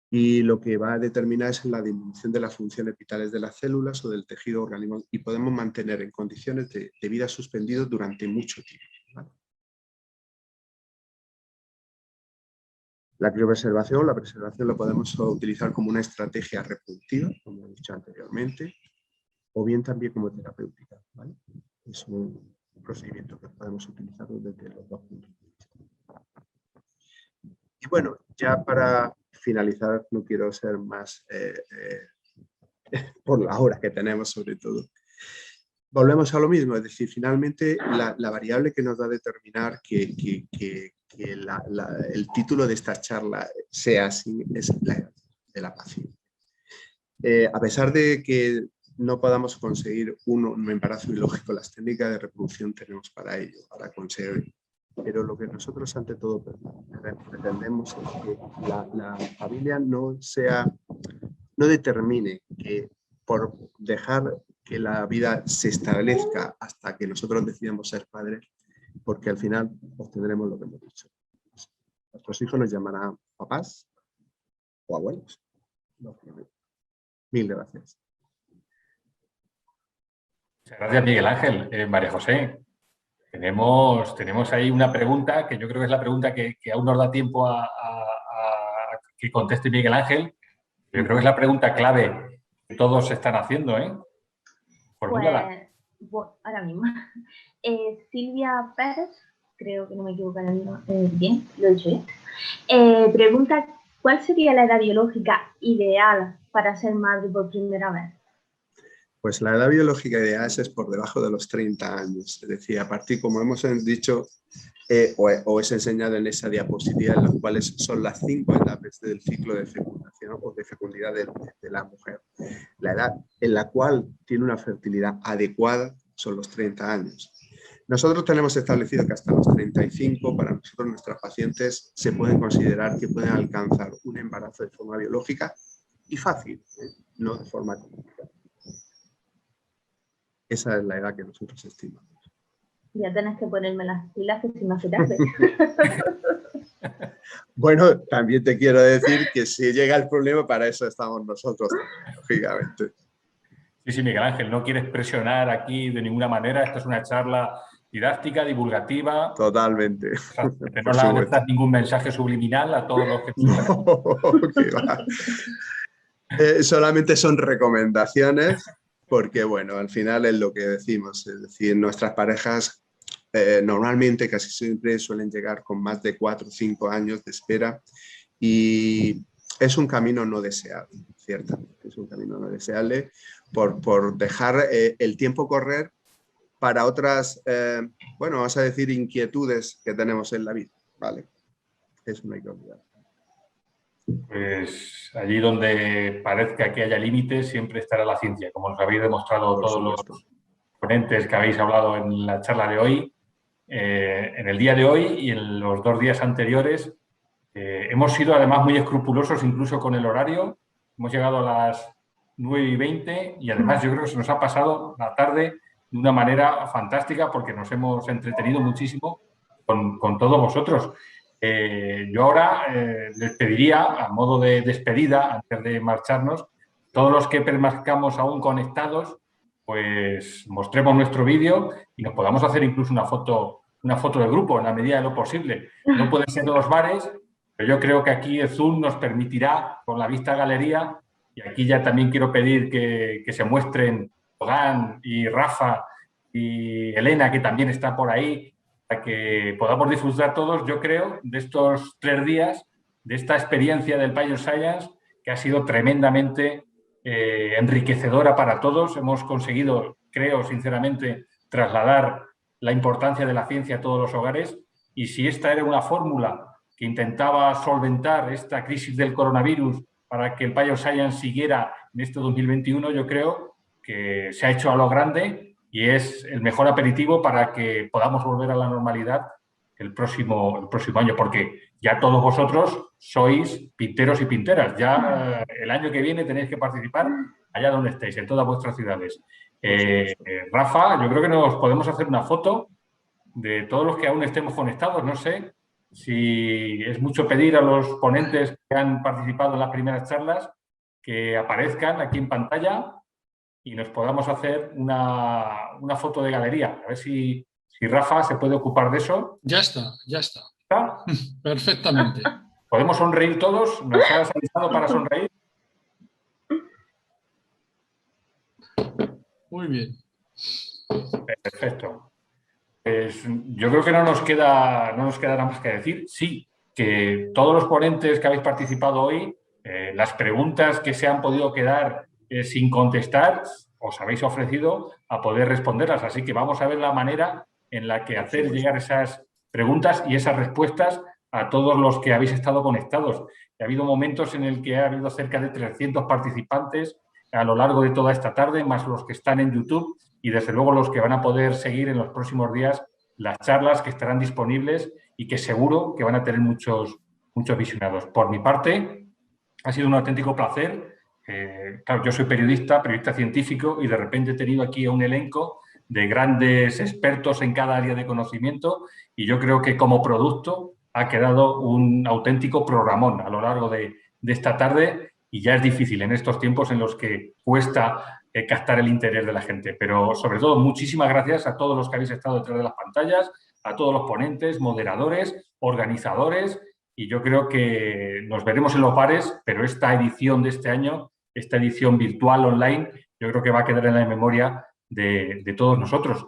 Y lo que va a determinar es la disminución de las funciones vitales de las células o del tejido orgánico, y podemos mantener en condiciones de vida suspendido durante mucho tiempo, ¿vale? La criopreservación, la preservación lo podemos utilizar como una estrategia reproductiva, como he dicho anteriormente, o bien también como terapéutica, ¿vale? Es un procedimiento que podemos utilizar desde los dos puntos de vista. Y bueno, ya para finalizar, no quiero ser más por la hora que tenemos sobre todo. volvemos a lo mismo, es decir, finalmente la variable que nos va a determinar que el título de esta charla sea así es la edad de la paciente. A pesar de que no podamos conseguir un embarazo biológico, las técnicas de reproducción tenemos para ello, para conseguir. Pero lo que nosotros ante todo pretendemos es que la familia no determine que por dejar que la vida se establezca hasta que nosotros decidamos ser padres, porque al final obtendremos lo que hemos dicho. Nuestros hijos nos llamarán papás o abuelos. Mil gracias. Muchas gracias, Miguel Ángel. María José, tenemos ahí una pregunta que yo creo que es la pregunta que aún nos da tiempo a que conteste Miguel Ángel. Yo creo que es la pregunta clave que todos están haciendo, ¿eh? Formúlala. Pues, ahora mismo. Silvia Pérez, creo que no me equivoco en el nombre, bien, lo he dicho bien. Pregunta, ¿cuál sería la edad biológica ideal para ser madre por primera vez? Pues la edad biológica ideal es por debajo de los 30 años. Es decir, a partir, como hemos dicho, o es enseñado en esa diapositiva, en las cuales son las 5 etapas del ciclo de fecundación o de fecundidad de la mujer. La edad en la cual tiene una fertilidad adecuada son los 30 años. Nosotros tenemos establecido que hasta los 35, para nosotros, nuestras pacientes se pueden considerar que pueden alcanzar un embarazo de forma biológica y fácil, no de forma complicada. Esa es la edad que nosotros estimamos. Ya tenés que ponerme las pilas, que si no se te hace. Bueno, también te quiero decir que si llega el problema, para eso estamos nosotros, lógicamente. Sí, Miguel Ángel, no quieres presionar aquí de ninguna manera. Esta es una charla didáctica, divulgativa. Totalmente. No le hagas ningún mensaje subliminal a todos los que... No, que va. Solamente son recomendaciones, porque bueno, al final es lo que decimos. Es decir, nuestras parejas normalmente casi siempre suelen llegar con más de 4 o 5 años de espera y es un camino no deseable, ciertamente. Es un camino no deseable por dejar el tiempo correr para otras, bueno, vamos a decir, inquietudes que tenemos en la vida, ¿vale? Eso no hay que olvidar. Pues allí donde parezca que haya límites, siempre estará la ciencia, como nos habéis demostrado todos los ponentes que habéis hablado en la charla de hoy. En el día de hoy y en los 2 días anteriores hemos sido además muy escrupulosos incluso con el horario. Hemos llegado a las 9:20 y además yo creo que se nos ha pasado la tarde de una manera fantástica porque nos hemos entretenido muchísimo con todos vosotros. Yo ahora les pediría, a modo de despedida, antes de marcharnos, todos los que permanezcamos aún conectados, pues mostremos nuestro vídeo y nos podamos hacer incluso una foto de grupo en la medida de lo posible. No pueden ser los bares, pero yo creo que aquí el Zoom nos permitirá, con la vista a galería, y aquí ya también quiero pedir que se muestren Logan y Rafa y Elena, que también está por ahí, para que podamos disfrutar todos, yo creo, de estos 3 días, de esta experiencia del Pioneer Science, que ha sido tremendamente enriquecedora para todos. Hemos conseguido, creo sinceramente, trasladar la importancia de la ciencia a todos los hogares, y si esta era una fórmula que intentaba solventar esta crisis del coronavirus para que el Pioneer Science siguiera en este 2021, yo creo que se ha hecho a lo grande y es el mejor aperitivo para que podamos volver a la normalidad el próximo año, porque ya todos vosotros sois pinteros y pinteras. Ya el año que viene tenéis que participar allá donde estéis, en todas vuestras ciudades. Rafa, yo creo que nos podemos hacer una foto de todos los que aún estemos conectados. No sé si es mucho pedir a los ponentes que han participado en las primeras charlas que aparezcan aquí en pantalla y nos podamos hacer una foto de galería. A ver si Rafa se puede ocupar de eso. Ya está, ya está. ¿Está? Perfectamente. ¿Podemos sonreír todos? ¿Nos has avisado para sonreír? Muy bien. Perfecto. Pues yo creo que no nos quedará más que decir. Sí, que todos los ponentes que habéis participado hoy, las preguntas que se han podido quedar sin contestar, os habéis ofrecido a poder responderlas. Así que vamos a ver la manera en la que hacer llegar esas preguntas y esas respuestas a todos los que habéis estado conectados. Ha habido momentos en el que ha habido cerca de 300 participantes a lo largo de toda esta tarde, más los que están en YouTube y desde luego los que van a poder seguir en los próximos días las charlas que estarán disponibles y que seguro que van a tener muchos visionados. Por mi parte, ha sido un auténtico placer. Claro, yo soy periodista científico y de repente he tenido aquí un elenco de grandes expertos en cada área de conocimiento y yo creo que como producto ha quedado un auténtico programón a lo largo de esta tarde y ya es difícil en estos tiempos en los que cuesta captar el interés de la gente. Pero sobre todo, muchísimas gracias a todos los que habéis estado detrás de las pantallas, a todos los ponentes, moderadores, organizadores y yo creo que nos veremos en los bares, pero esta edición de este año, esta edición virtual online, yo creo que va a quedar en la memoria de todos nosotros.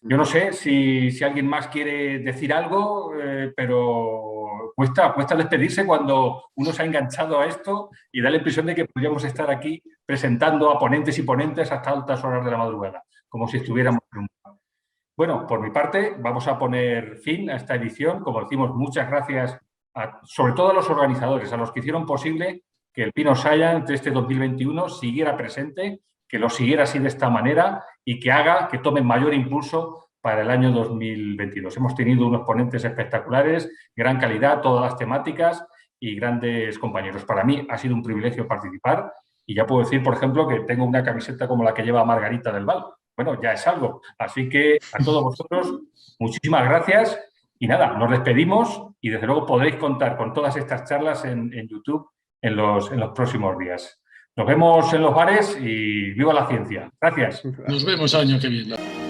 Yo no sé si alguien más quiere decir algo, pero cuesta despedirse cuando uno se ha enganchado a esto y da la impresión de que podríamos estar aquí presentando a ponentes y ponentes hasta altas horas de la madrugada, como si estuviéramos en un bar. Bueno, por mi parte, vamos a poner fin a esta edición. Como decimos, muchas gracias sobre todo a los organizadores, a los que hicieron posible que el Pinot Science de este 2021 siguiera presente, que lo siguiera así de esta manera y que haga que tome mayor impulso para el año 2022. Hemos tenido unos ponentes espectaculares, gran calidad, todas las temáticas y grandes compañeros. Para mí ha sido un privilegio participar y ya puedo decir, por ejemplo, que tengo una camiseta como la que lleva Margarita del Val. Bueno, ya es algo. Así que a todos vosotros, muchísimas gracias y nada, nos despedimos y desde luego podréis contar con todas estas charlas en YouTube en los próximos días. Nos vemos en los bares y viva la ciencia. Gracias. Nos vemos el año que viene.